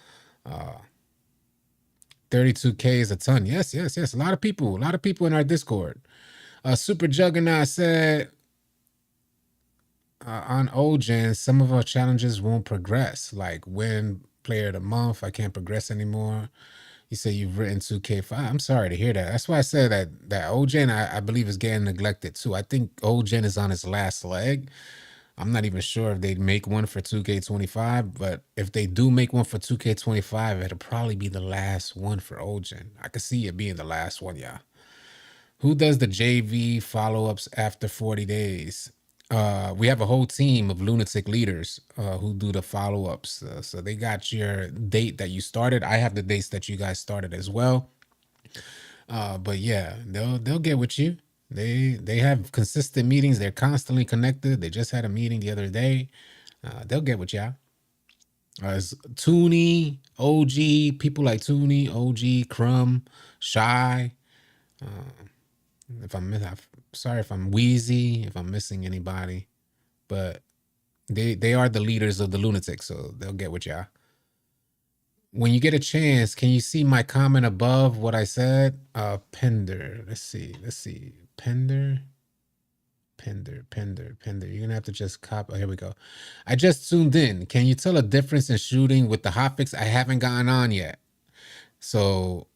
32K is a ton. Yes, yes, yes. A lot of people in our Discord. Super Juggernaut said, on OGen, some of our challenges won't progress. Like win player of the month, I can't progress anymore. You say you've written 2K5. I'm sorry to hear that. That's why I said that OGen, I believe, is getting neglected too. I think OGen is on its last leg. I'm not even sure if they'd make one for 2K25, but if they do make one for 2K25, it'll probably be the last one for OGen. I could see it being the last one, yeah. Who does the JV follow-ups after 40 days? We have a whole team of lunatic leaders who do the follow-ups. So they got your date that you started. I have the dates that you guys started as well. But yeah, they'll get with you. They have consistent meetings. They're constantly connected. They just had a meeting the other day. They'll get with y'all. It's Toonie, OG, people like Toonie, OG, Crumb, Shy. If I'm sorry if I'm wheezy, if I'm missing anybody, but they are the leaders of the lunatics, so they'll get with y'all. When you get a chance, can you see my comment above what I said? Pender. Let's see. Pender. You're gonna have to just copy. Oh, here we go. I just tuned in. Can you tell a difference in shooting with the hotfix? I haven't gotten on yet. So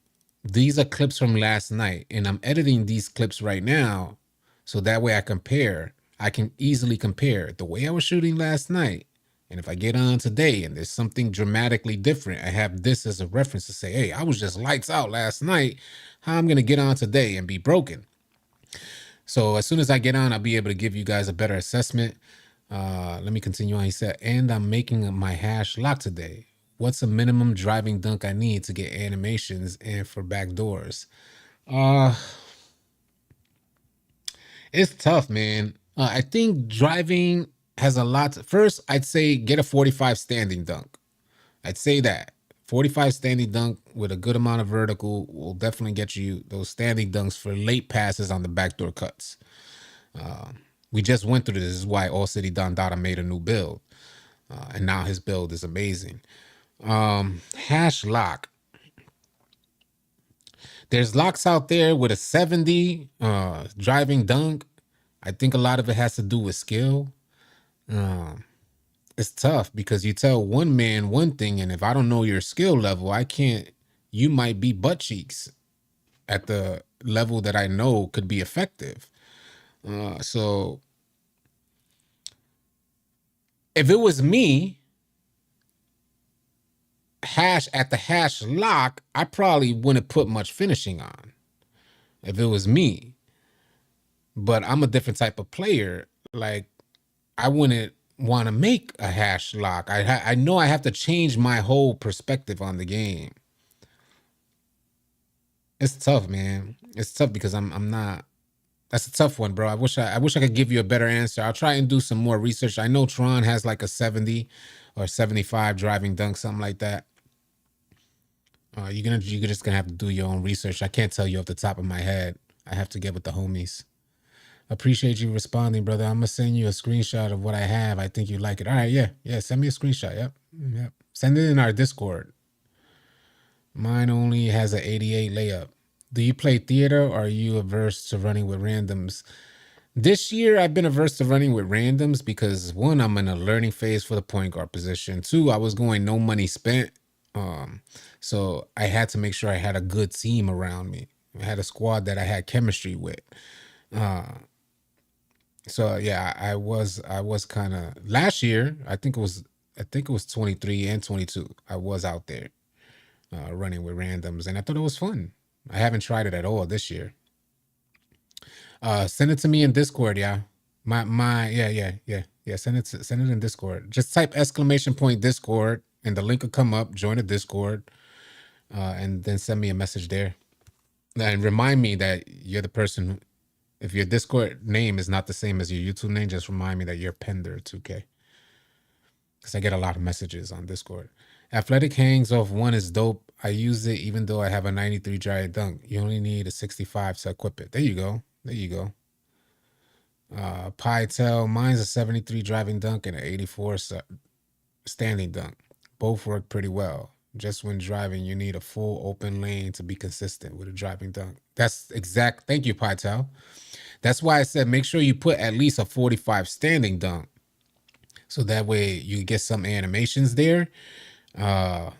these are clips from last night, and I'm editing these clips right now, so that way I can easily compare the way I was shooting last night, and if I get on today and there's something dramatically different, I have this as a reference to say, hey, I was just lights out last night. How I'm gonna get on today and be broken? So as soon as I get on, I'll be able to give you guys a better assessment. Let me continue on. He said, and I'm making my hash lock today. What's a minimum driving dunk I need to get animations and for backdoors? It's tough, man. I think driving has a lot. First, I'd say get a 45 standing dunk. I'd say that 45 standing dunk with a good amount of vertical will definitely get you those standing dunks for late passes on the backdoor cuts. We just went through this. This is why All City Don Dada made a new build, and now his build is amazing. Hash lock. There's locks out there with a 70 driving dunk. I think a lot of it has to do with skill. It's tough because you tell one man one thing, and if I don't know your skill level, I can't. You might be butt cheeks at the level that I know could be effective. So if it was me, at the hash lock, I probably wouldn't put much finishing on if it was me. But I'm a different type of player. Like I wouldn't want to make a hash lock. I know I have to change my whole perspective on the game. It's tough, man. It's tough because I'm not. That's a tough one, bro. I wish I could give you a better answer. I'll try and do some more research. I know Tron has like a 70 or 75 driving dunk, something like that. You're just gonna have to do your own research. I can't tell you off the top of my head. I have to get with the homies. Appreciate you responding, brother. I'm gonna send you a screenshot of what I have. I think you like it. All right, yeah. Send me a screenshot. Yep. Send it in our Discord. Mine only has an 88 layup. Do you play theater or are you averse to running with randoms? This year, I've been averse to running with randoms because one, I'm in a learning phase for the point guard position. Two, I was going no money spent. So I had to make sure I had a good team around me. I had a squad that I had chemistry with. So yeah, I was kind of last year. I think it was 23 and 22. I was out there running with randoms, and I thought it was fun. I haven't tried it at all this year. Send it to me in Discord, yeah. Yeah. Send it in Discord. Just type exclamation point Discord, and the link will come up. Join the Discord, and then send me a message there. And remind me that you're the person. If your Discord name is not the same as your YouTube name, just remind me that you're Pender 2K. Because I get a lot of messages on Discord. Athletic hangs off one is dope. I use it even though I have a 93 dry dunk. You only need a 65 to equip it. There you go. There you go. Pytel, mine's a 73 driving dunk and an 84 standing dunk. Both work pretty well. Just when driving, you need a full open lane to be consistent with a driving dunk. That's exact. Thank you, Pytel. That's why I said make sure you put at least a 45 standing dunk. So that way you get some animations there. But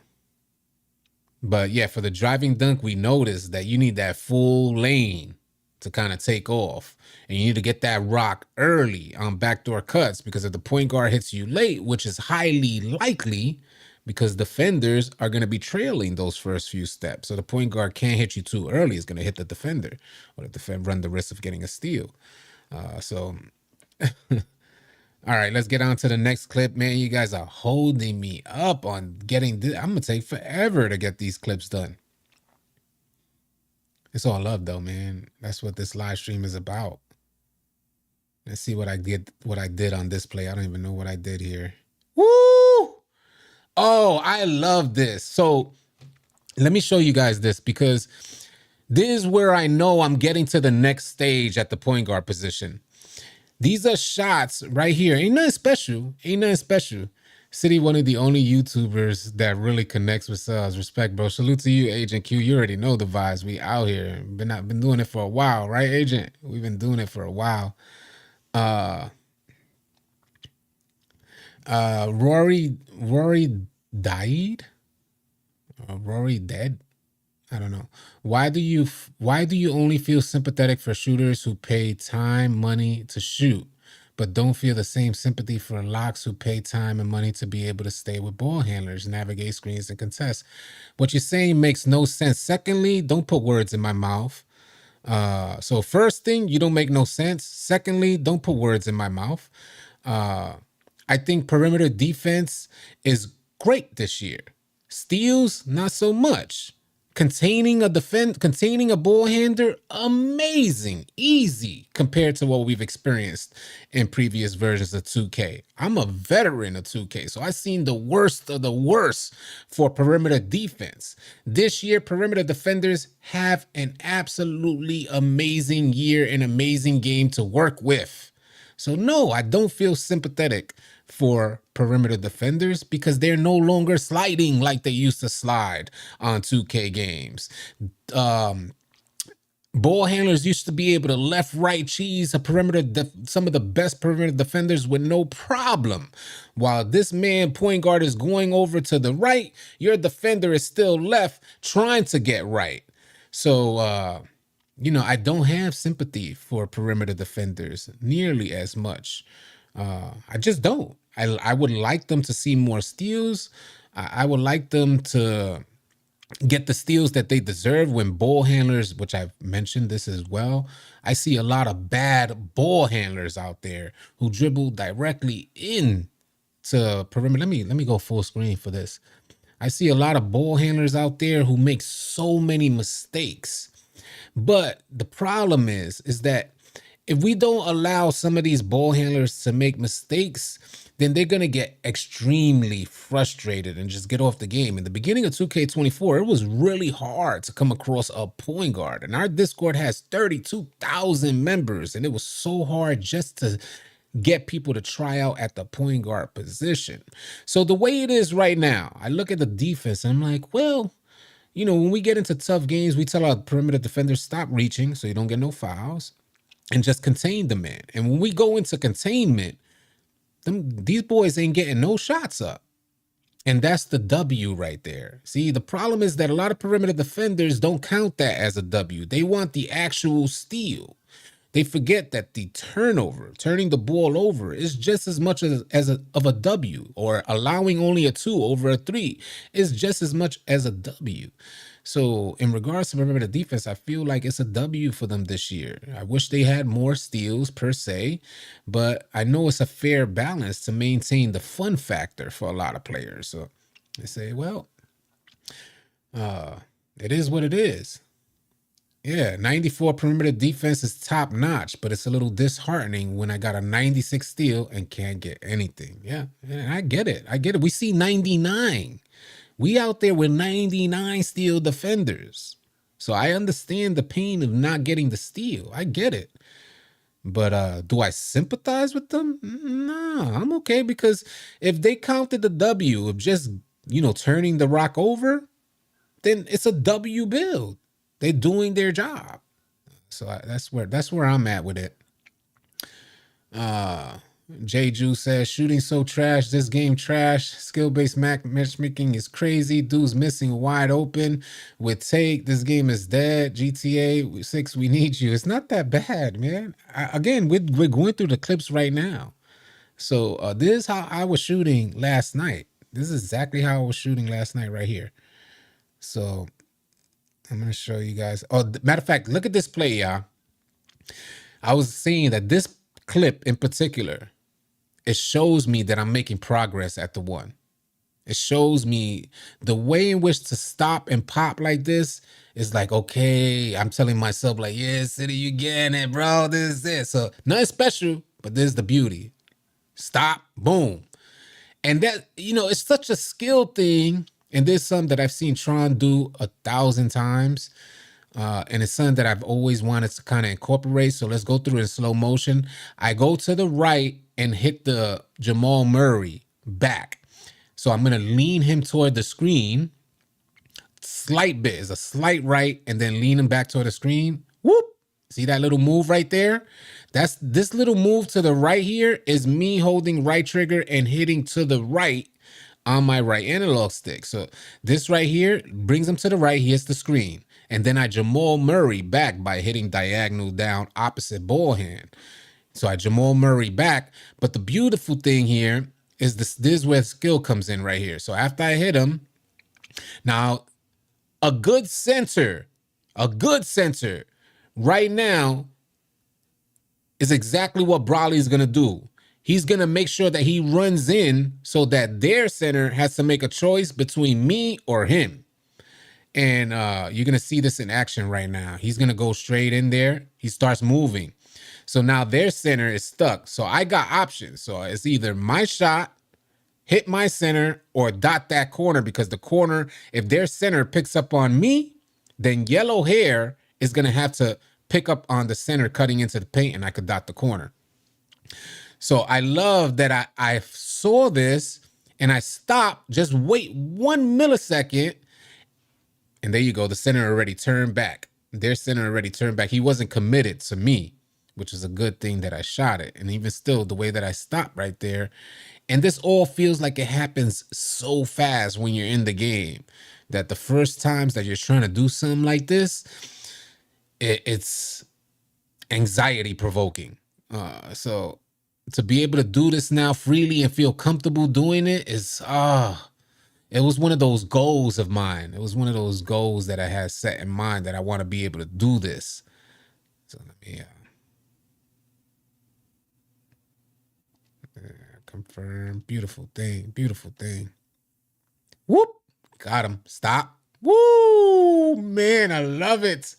yeah, for the driving dunk, we noticed that you need that full lane to kind of take off. And you need to get that rock early on backdoor cuts, because if the point guard hits you late, which is highly likely because defenders are going to be trailing those first few steps. So the point guard can't hit you too early. It's going to hit the defender, or the defender run the risk of getting a steal. All right, let's get on to the next clip. Man, you guys are holding me up on getting this. I'm going to take forever to get these clips done. It's all love, though, man. That's what this live stream is about. Let's see what I did on this play. I don't even know what I did here. Woo! Oh, I love this. So let me show you guys this, because this is where I know I'm getting to the next stage at the point guard position. These are shots right here. Ain't nothing special. Ain't nothing special. City, one of the only YouTubers that really connects with subs. Respect, bro. Salute to you, Agent Q. You already know the vibes. We out here. Been doing it for a while, right, Agent? We've been doing it for a while. Rory died. Rory dead. I don't know. Why do you only feel sympathetic for shooters who pay time, money to shoot, but don't feel the same sympathy for locks who pay time and money to be able to stay with ball handlers, navigate screens, and contest? What you're saying makes no sense. Secondly, don't put words in my mouth. So first thing, you don't make no sense. Secondly, don't put words in my mouth. I think perimeter defense is great this year. Steals, not so much. Containing a ball handler, amazing, easy compared to what we've experienced in previous versions of 2K. I'm a veteran of 2K, so I've seen the worst of the worst for perimeter defense. This year, perimeter defenders have an absolutely amazing year, an amazing game to work with. So no, I don't feel sympathetic for perimeter defenders, because they're no longer sliding like they used to slide on 2K games. Ball handlers used to be able to left, right, cheese a some of the best perimeter defenders with no problem. While this man point guard is going over to the right, your defender is still left trying to get right. So, I don't have sympathy for perimeter defenders nearly as much. I just don't. I would like them to see more steals. I would like them to get the steals that they deserve when ball handlers, which I've mentioned this as well. I see a lot of bad ball handlers out there who dribble directly in to perimeter. Let me go full screen for this. I see a lot of ball handlers out there who make so many mistakes. But the problem is that if we don't allow some of these ball handlers to make mistakes, then they're going to get extremely frustrated and just get off the game. In the beginning of 2K24, it was really hard to come across a point guard. And our Discord has 32,000 members, and it was so hard just to get people to try out at the point guard position. So the way it is right now, I look at the defense and I'm like, well, when we get into tough games, we tell our perimeter defenders, stop reaching so you don't get no fouls and just contain the man. And when we go into containment, these boys ain't getting no shots up. And that's the W right there. See, the problem is that a lot of perimeter defenders don't count that as a W. They want the actual steal. They forget that the turnover, turning the ball over, is just as much of a W, or allowing only a 2 over a 3 is just as much as a W. So in regards to remember the defense, I feel like it's a W for them this year. I wish they had more steals per se, but I know it's a fair balance to maintain the fun factor for a lot of players. So they say, well, it is what it is. Yeah, 94 perimeter defense is top notch, but it's a little disheartening when I got a 96 steal and can't get anything. Yeah, and I get it. I get it. We see 99. We out there with 99 steal defenders. So I understand the pain of not getting the steal. I get it. But do I sympathize with them? Nah, I'm okay, because if they counted the W of just, turning the rock over, then it's a W build. They're doing their job. So that's where I'm at with it. J Ju says, shooting so trash, this game trash. Skill-based matchmaking is crazy. Dude's missing wide open with take. This game is dead. GTA 6, we need you. It's not that bad, man. Again, we're going through the clips right now. So this is how I was shooting last night. This is exactly how I was shooting last night right here. So I'm going to show you guys. Oh, matter of fact, look at this play, y'all. I was saying that this clip in particular, it shows me that I'm making progress at the one. It shows me the way in which to stop and pop like this is like, okay, I'm telling myself like, yeah, City, you getting it, bro. This is it. So nothing special, but this is the beauty. Stop, boom. And that, it's such a skill thing. And there's something that I've seen Tron do 1,000 times. And it's something that I've always wanted to kind of incorporate. So let's go through it in slow motion. I go to the right and hit the Jamal Murray back. So I'm going to lean him toward the screen. Slight bit is a slight right, and then lean him back toward the screen. Whoop. See that little move right there? This little move to the right here is me holding right trigger and hitting to the right on my right analog stick. So this right here brings him to the right. He hits the screen. And then I Jamal Murray back by hitting diagonal down opposite ball hand. So I Jamal Murray back. But the beautiful thing here is this is where skill comes in right here. So after I hit him, now a good center right now is exactly what Brawley's going to do. He's going to make sure that he runs in so that their center has to make a choice between me or him. And you're going to see this in action right now. He's going to go straight in there. He starts moving. So now their center is stuck. So I got options. So it's either my shot, hit my center, or dot that corner, because the corner, if their center picks up on me, then yellow hair is going to have to pick up on the center cutting into the paint, and I could dot the corner. So I love that I saw this and I stopped, just wait 1 millisecond. And there you go. The center already turned back. Their center already turned back. He wasn't committed to me, which is a good thing that I shot it. And even still, the way that I stopped right there. And this all feels like it happens so fast when you're in the game, that the first times that you're trying to do something like this, it's anxiety provoking. So to be able to do this now freely and feel comfortable doing it is, it was one of those goals of mine. It was one of those goals that I had set in mind, that I want to be able to do this. So let me confirm. Beautiful thing. Beautiful thing. Whoop. Got him. Stop. Woo, man. I love it.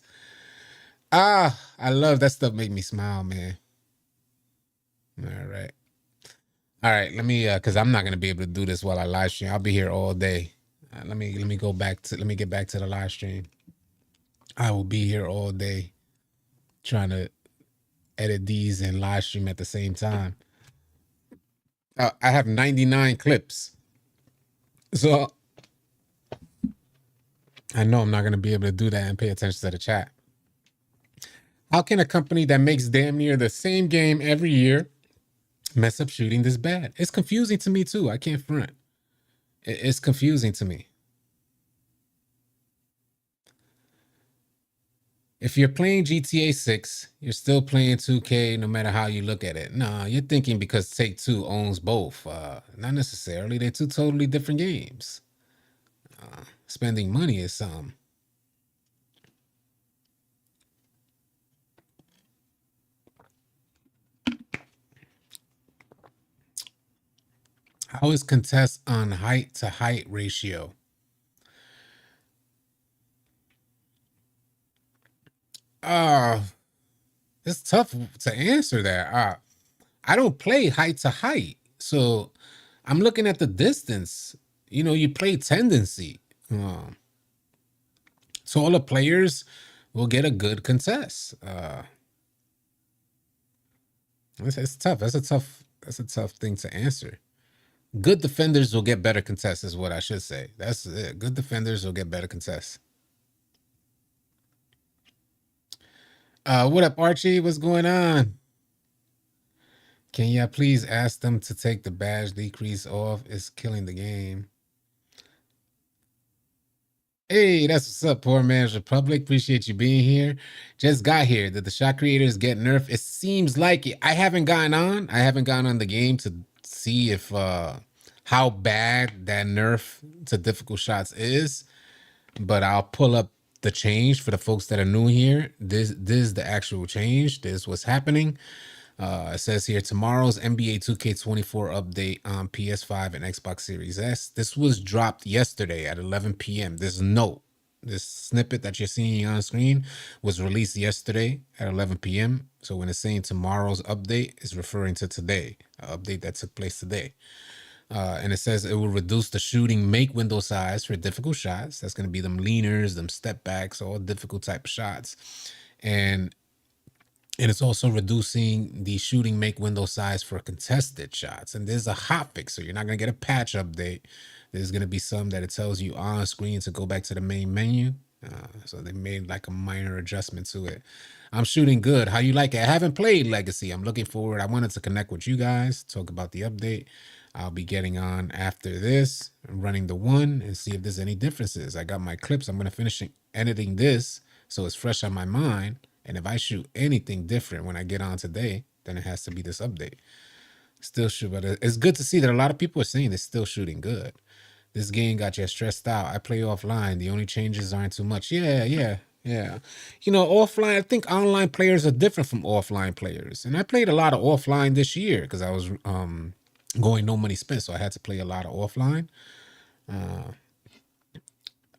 I love that stuff. Make me smile, man. All right. All right, let me because I'm not gonna be able to do this while I live stream. I'll be here all day. Let me get back to the live stream. I will be here all day trying to edit these and live stream at the same time. I have 99 clips, so I know I'm not gonna be able to do that and pay attention to the chat. How can a company that makes damn near the same game every year mess up shooting this bad? It's confusing to me too. I can't front. It's confusing to me. If you're playing GTA 6, you're still playing 2K no matter how you look at it. Nah, you're thinking because Take Two owns both. Not necessarily. They're two totally different games. Spending money is some. How is contest on height to height ratio? Uh, it's tough to answer that. I don't play height to height. So I'm looking at the distance. You know, you play tendency. So all the players will get a good contest. It's tough. That's a tough thing to answer. Good defenders will get better contests, is what I should say. That's it. Good defenders will get better contests. What up, Archie? What's going on? Can you please ask them to take the badge decrease off? It's killing the game. Hey, that's what's up, Poor Man's Republic. Appreciate you being here. Just got here. Did the shot creators get nerfed? It seems like it. I haven't gotten on. I haven't gotten on the game to see if how bad that nerf to difficult shots is. But I'll pull up the change for the folks that are new here. This is the actual change. This is what's happening. It says here tomorrow's NBA 2K24 update on PS5 and Xbox Series S. This was dropped yesterday at 11 p.m. This note, this snippet that you're seeing on screen was released yesterday at 11 p.m. So when it's saying tomorrow's update, it's referring to today, an update that took place today. And it says it will reduce the shooting make window size for difficult shots. That's going to be them leaners, them step backs, all difficult type of shots. And it's also reducing the shooting make window size for contested shots. And there's a hotfix, so you're not going to get a patch update. There's going to be some that it tells you on screen to go back to the main menu. So they made like a minor adjustment to it. I'm shooting good. How you like it? I haven't played Legacy. I'm looking forward. I wanted to connect with you guys, talk about the update. I'll be getting on after this, running the one and see if there's any differences. I got my clips. I'm going to finish editing this so it's fresh on my mind. And if I shoot anything different when I get on today, then it has to be this update. Still shoot, but it's good to see that a lot of people are saying it's still shooting good. This game got you stressed out. I play offline. The only changes aren't too much. Yeah. You know, offline, I think online players are different from offline players. And I played a lot of offline this year because I was going no money spent. So I had to play a lot of offline.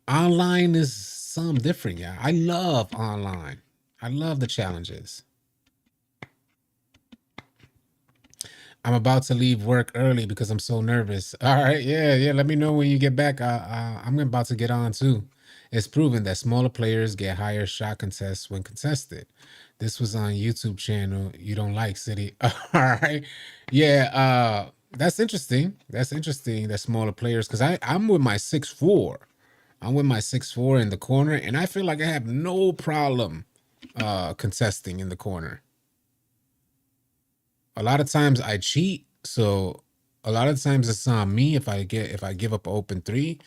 Online is some different. Yeah. I love online. I love the challenges. I'm about to leave work early because I'm so nervous. All right, yeah. Let me know when you get back. I'm about to get on too. It's proven that smaller players get higher shot contests when contested. This was on YouTube channel. You don't like City. All right, yeah. That's interesting. That's interesting. That smaller players, because I'm with my 6'4". I'm with my 6'4" in the corner, and I feel like I have no problem contesting in the corner. A lot of times I cheat, so a lot of times it's on me if I give up an open three,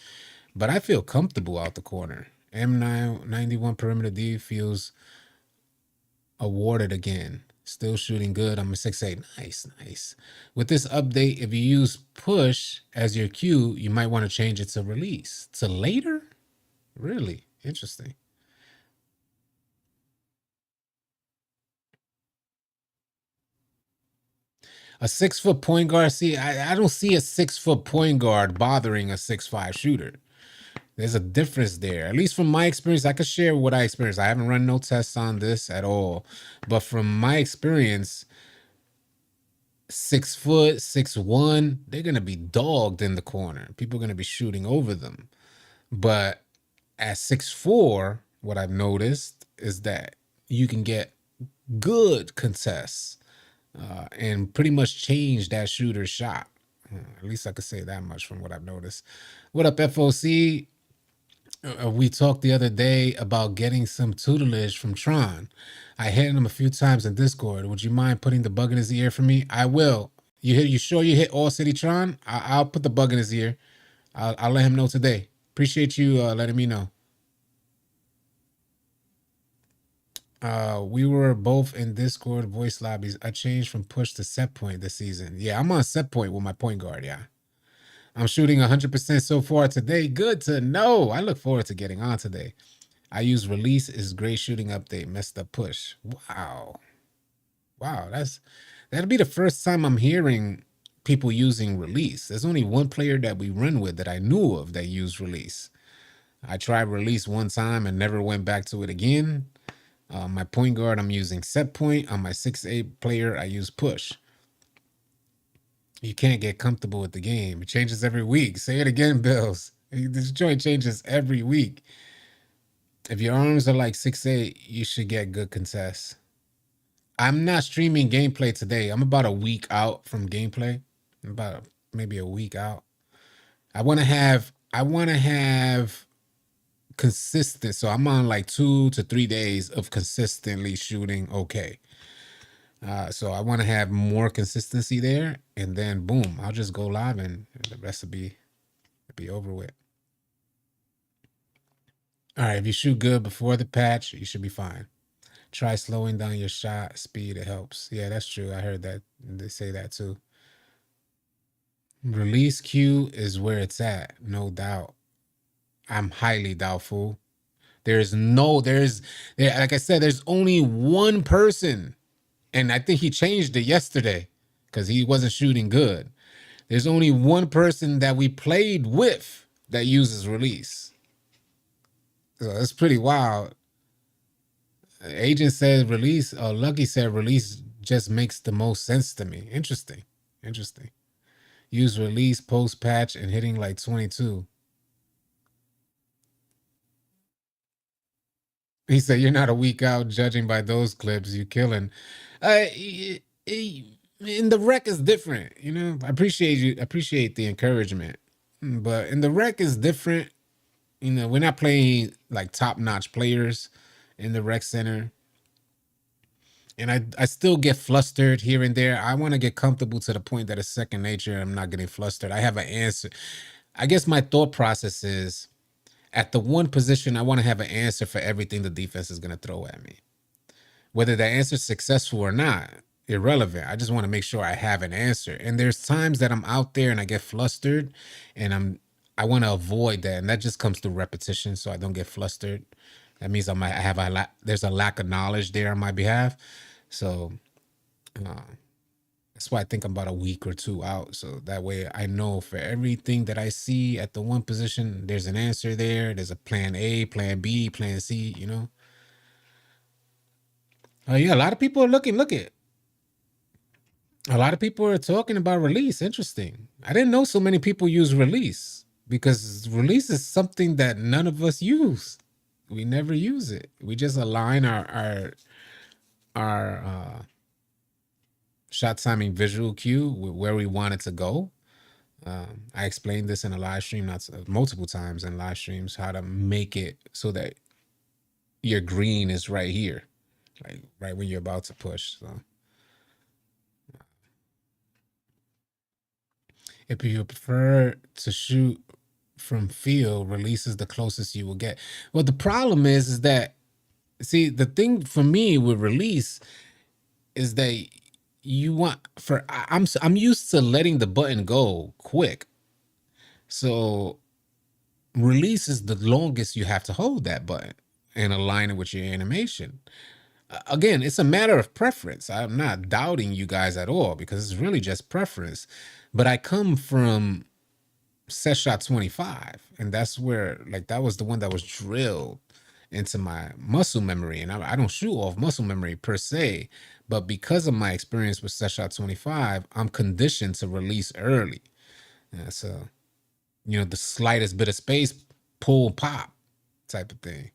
but I feel comfortable out the corner. M991 perimeter D feels awarded again. Still shooting good. I'm a 6'8". Nice. With this update, if you use push as your cue, you might want to change it to release. To later? Really? Interesting. A 6-foot point guard. See, I don't see a 6-foot point guard bothering a 6'5" shooter. There's a difference there. At least from my experience, I could share what I experienced. I haven't run no tests on this at all. But from my experience, 6', 6'1", they're gonna be dogged in the corner. People are gonna be shooting over them. But at 6'4", what I've noticed is that you can get good contests. And pretty much change that shooter's shot. At least I could say that much from what I've noticed. What up, FOC? We talked the other day about getting some tutelage from Tron. I hit him a few times in Discord. Would you mind putting the bug in his ear for me? I will. You sure you hit All City Tron? I'll put the bug in his ear. I'll let him know today. Appreciate you letting me know. We were both in Discord voice lobbies. I changed from push to set point this season. Yeah, I'm on set point with my point guard. Yeah, I'm shooting 100% so far today. Good to know. I look forward to getting on today. I use release is great shooting update. Messed up push. Wow, wow. That'll be the first time I'm hearing people using release. There's only one player that we run with that I knew of that used release. I tried release one time and never went back to it again. My point guard, I'm using set point. On my 6'8" player, I use push. You can't get comfortable with the game. It changes every week. Say it again, Bills. This joint changes every week. If your arms are like 6'8", you should get good contests. I'm not streaming gameplay today. I'm about a week out from gameplay. I'm about maybe a week out. I want to have consistent. So I'm on like 2 to 3 days of consistently shooting okay. So I want to have more consistency there, and then boom, I'll just go live, and the rest will be over with. All right, if you shoot good before the patch, you should be fine. Try slowing down your shot speed; it helps. Yeah, that's true. I heard that they say that too. Release queue is where it's at, no doubt. I'm highly doubtful. Like I said, there's only one person, and I think he changed it yesterday because he wasn't shooting good. There's only one person that we played with that uses release. So it's pretty wild. Agent said release, Lucky said release just makes the most sense to me. Interesting. Interesting. Use release post patch and hitting like 22. He said, "You're not a week out judging by those clips. You killing." In the rec is different, you know. I appreciate you. Appreciate the encouragement, but in the rec is different. You know, we're not playing like top notch players in the rec center, and I still get flustered here and there. I want to get comfortable to the point that it's second nature. I'm not getting flustered. I have an answer. I guess my thought process is at the one position, I want to have an answer for everything the defense is going to throw at me. Whether that answer is successful or not, irrelevant. I just want to make sure I have an answer. And there's times that I'm out there and I get flustered, and I want to avoid that, and that just comes through repetition, so I don't get flustered. That means there's a lack of knowledge there on my behalf. So uh, that's why I think I'm about a week or two out. So that way I know for everything that I see at the one position, there's an answer there. There's a plan A, plan B, plan C, you know? Oh yeah, a lot of people are looking. Look at a lot of people are talking about release. Interesting. I didn't know so many people use release because release is something that none of us use. We never use it. We just align our shot timing visual cue with where we want it to go. I explained this in a live stream, multiple times in live streams, how to make it so that your green is right here, like right when you're about to push. So if you prefer to shoot from field, release is the closest you will get. Well, the problem is that, see, the thing for me with release is that I'm used to letting the button go quick. So release is the longest you have to hold that button and align it with your animation. Again, it's a matter of preference. I'm not doubting you guys at all because it's really just preference. But I come from set shot 25, and that's where, like, that was the one that was drilled into my muscle memory, and I don't shoot off muscle memory per se, but because of my experience with set shot 25, I'm conditioned to release early. So you know, the slightest bit of space, pull, pop type of thing.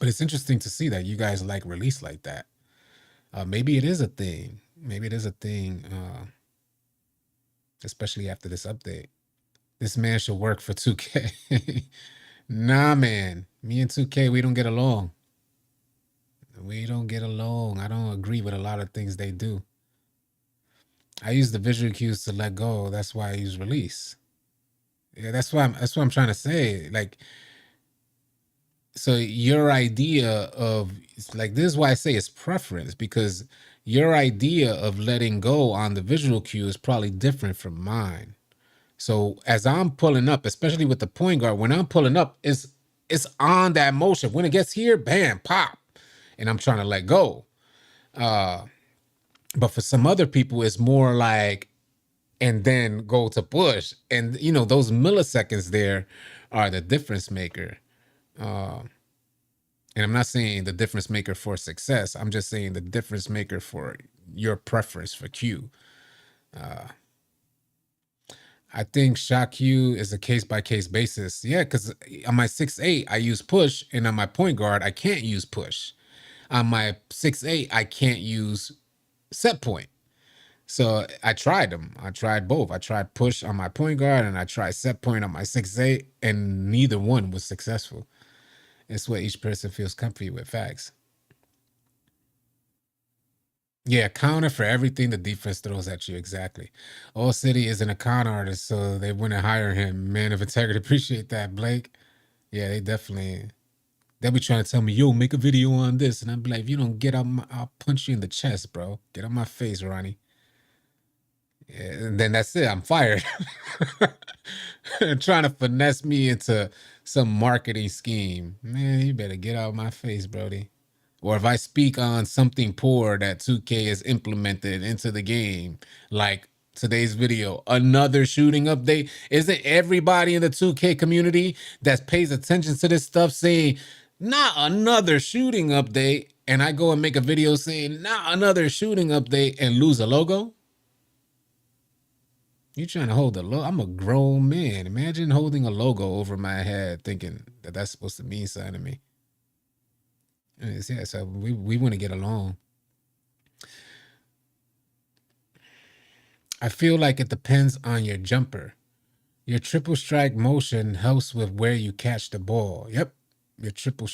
But it's interesting to see that you guys like release like that. Maybe it is a thing. Maybe it is a thing, especially after this update. This man should work for 2K. Nah, man. Me and 2K, we don't get along. We don't get along. I don't agree with a lot of things they do. I use the visual cues to let go. That's why I use release. Yeah, that's what I'm trying to say. Like, So your idea of, it's like, this is why I say it's preference, because your idea of letting go on the visual cue is probably different from mine. So as I'm pulling up, especially with the point guard, when I'm pulling up, it's on that motion. When it gets here, bam, pop, and I'm trying to let go. Uh, but for some other people, it's more like, and then go to push, and those milliseconds there are the difference maker. Uh, and I'm not saying the difference maker for success. I'm just saying the difference maker for your preference for Q. Uh, I think shot Q is a case by case basis. Yeah, because on my 6'8", I use push, and on my point guard, I can't use push. On my 6'8", I can't use set point. So I tried them. I tried both. I tried push on my point guard, and I tried set point on my 6'8", and neither one was successful. It's what each person feels comfy with. Facts. Yeah, counter for everything the defense throws at you. Exactly. All City isn't a con artist, so they wouldn't hire him. Man of integrity. Appreciate that, Blake. Yeah, they definitely. They'll be trying to tell me, yo, make a video on this. And I'm like, if you don't get out, I'll punch you in the chest, bro. Get on my face, Ronnie. Yeah, and then that's it. I'm fired. Trying to finesse me into some marketing scheme. Man, you better get out of my face, Brody. Or if I speak on something poor that 2K has implemented into the game, like today's video, another shooting update, isn't everybody in the 2K community that pays attention to this stuff saying, not another shooting update, and I go and make a video saying, not another shooting update, and lose a logo? You trying to hold a logo? I'm a grown man. Imagine holding a logo over my head thinking that that's supposed to mean something to me. Yeah, so we want to get along. I feel like it depends on your jumper. Your triple strike motion helps with where you catch the ball. Yep. Your triple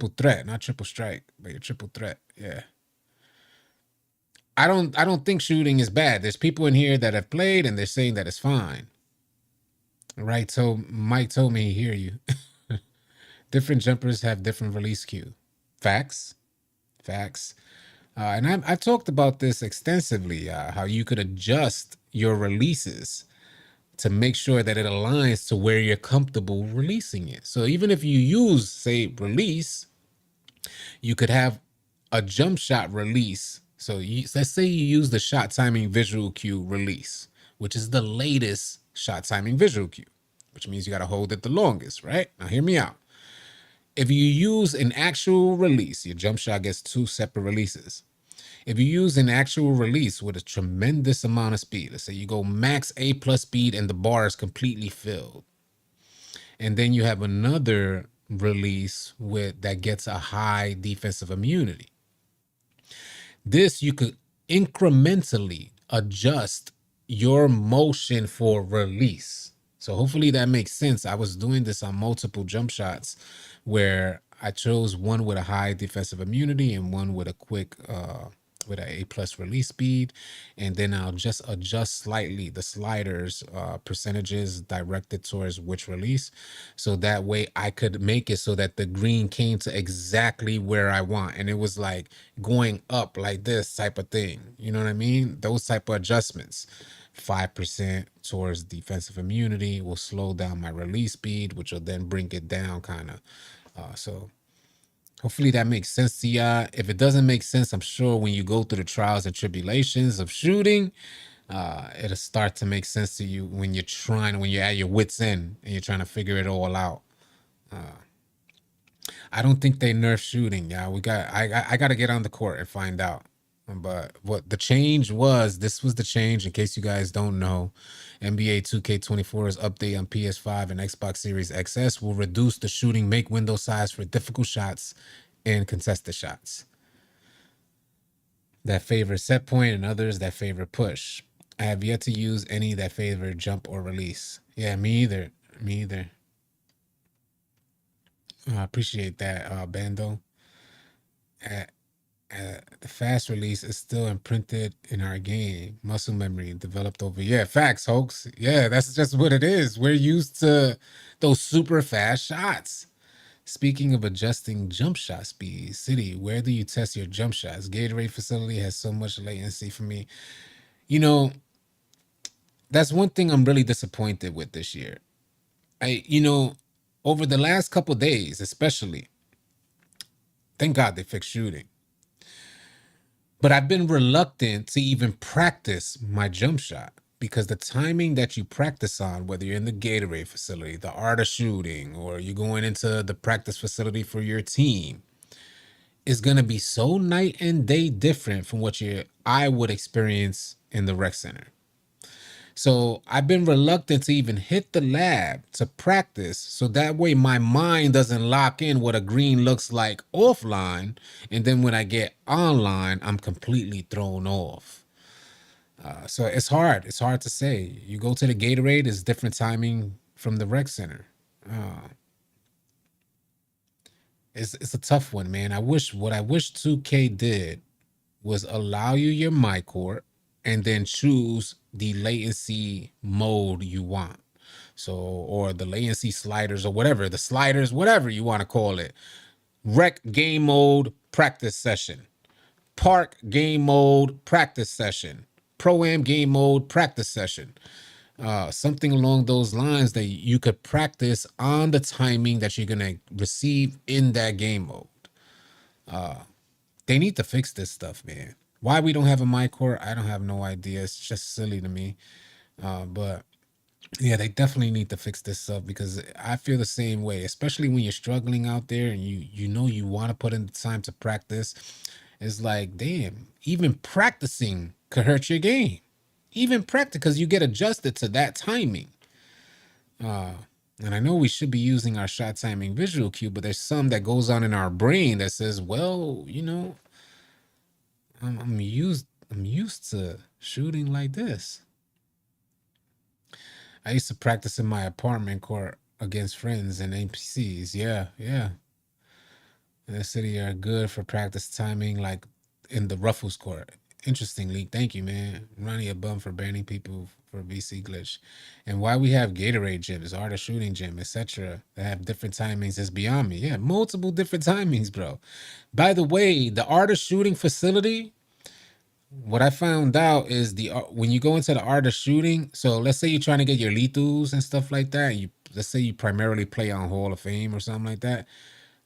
threat, not triple strike, but your triple threat. Yeah. I don't think shooting is bad. There's people in here that have played and they're saying that it's fine. Right. So Mike told me he hear you. Different jumpers have different release cue. Facts. Facts. And I talked about this extensively, how you could adjust your releases to make sure that it aligns to where you're comfortable releasing it. So even if you use, say, release, you could have a jump shot release. So let's say you use the shot timing visual cue release, which is the latest shot timing visual cue, which means you got to hold it the longest, right? Now hear me out. If you use an actual release, your jump shot gets 2 separate releases. If you use an actual release with a tremendous amount of speed, let's say you go max A plus speed and the bar is completely filled, and then you have another release with that gets a high defensive immunity. This you could incrementally adjust your motion for release. So hopefully that makes sense. I was doing this on multiple jump shots where I chose one with a high defensive immunity and one with a quick with an A plus release speed, and then I'll just adjust slightly the sliders percentages directed towards which release, so that way I could make it so that the green came to exactly where I want, and it was like going up like this type of thing. You know what I mean? Those type of adjustments. 5% towards defensive immunity will slow down my release speed, which will then bring it down kind of. So hopefully that makes sense to y'all. If it doesn't make sense, I'm sure when you go through the trials and tribulations of shooting, it'll start to make sense to you when you're at your wits end and you're trying to figure it all out. I don't think they nerf shooting, y'all. I got to get on the court and find out. But what the change was, this was the change in case you guys don't know. NBA 2K24's update on PS5 and Xbox Series XS will reduce the shooting make window size for difficult shots and contested shots that favor set point and others that favor push. I have yet to use any that favor jump or release. Yeah, me either. Me either. I appreciate that, Bando. The fast release is still imprinted in our game. Muscle memory developed over. Yeah, facts, hoax. Yeah, that's just what it is. We're used to those super fast shots. Speaking of adjusting jump shot speed, City, where do you test your jump shots? Gatorade facility has so much latency for me. You know, that's one thing I'm really disappointed with this year. Over the last couple days, especially, thank God they fixed shooting. But I've been reluctant to even practice my jump shot because the timing that you practice on, whether you're in the Gatorade facility, the art of shooting, or you're going into the practice facility for your team, is going to be so night and day different from what I would experience in the rec center. So I've been reluctant to even hit the lab to practice, so that way my mind doesn't lock in what a green looks like offline, and then when I get online, I'm completely thrown off. So it's hard. It's hard to say. You go to the Gatorade, it's different timing from the rec center. It's a tough one, man. What I wish 2K did was allow you your my court and then choose the latency mode you want. So, or the latency sliders or whatever, the sliders, whatever you want to call it. Rec game mode practice session. Park game mode practice session. Pro-am game mode practice session. Something along those lines that you could practice on the timing that you're going to receive in that game mode. They need to fix this stuff, man. Why we don't have a mic court, I don't have no idea. It's just silly to me. But yeah, they definitely need to fix this stuff because I feel the same way, especially when you're struggling out there and you know you want to put in the time to practice. It's like, damn, even practicing could hurt your game. Even practice, because you get adjusted to that timing. And I know we should be using our shot timing visual cue, but there's some that goes on in our brain that says, well, I'm used to shooting like this. I used to practice in my apartment court against friends and NPCs. Yeah, yeah. In the city are good for practice timing, like in the Ruffles court. Interesting, League. Thank you, man. Ronnie a bum for banning people for VC glitch. And why we have Gatorade gyms, art of shooting gym, etc. that have different timings is beyond me. Yeah, multiple different timings, bro. By the way, the art of shooting facility, what I found out is when you go into the art of shooting, so let's say you're trying to get your lethals and stuff like that, let's say you primarily play on Hall of Fame or something like that,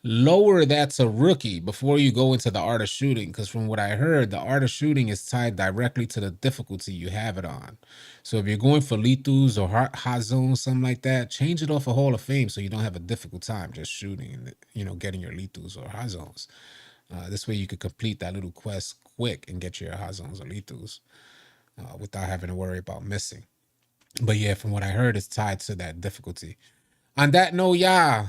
lower that to rookie before you go into the art of shooting, because from what I heard, the art of shooting is tied directly to the difficulty you have it on. So if you're going for lethals or hot zones, something like that, change it off of Hall of Fame so you don't have a difficult time just shooting and getting your lethals or hot zones. This way you could complete that little quest quick and get your hot zones or lethals without having to worry about missing. But yeah, from what I heard, it's tied to that difficulty. On that note, y'all,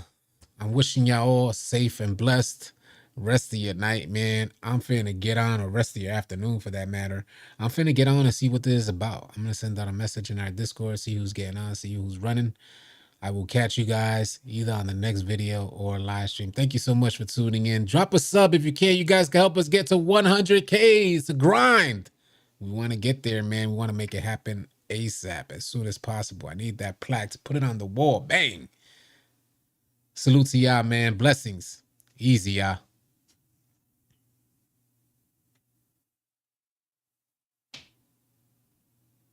I'm wishing y'all all safe and blessed rest of your night, man. I'm finna get on, or rest of your afternoon for that matter. I'm finna get on and see what this is about. I'm gonna send out a message in our Discord, see who's getting on, see who's running. I will catch you guys either on the next video or live stream. Thank you so much for tuning in. Drop a sub if you can. You guys can help us get to 100Ks to grind. We want to get there, man. We want to make it happen ASAP, as soon as possible. I need that plaque to put it on the wall. Bang. Salute to y'all, man. Blessings. Easy, y'all.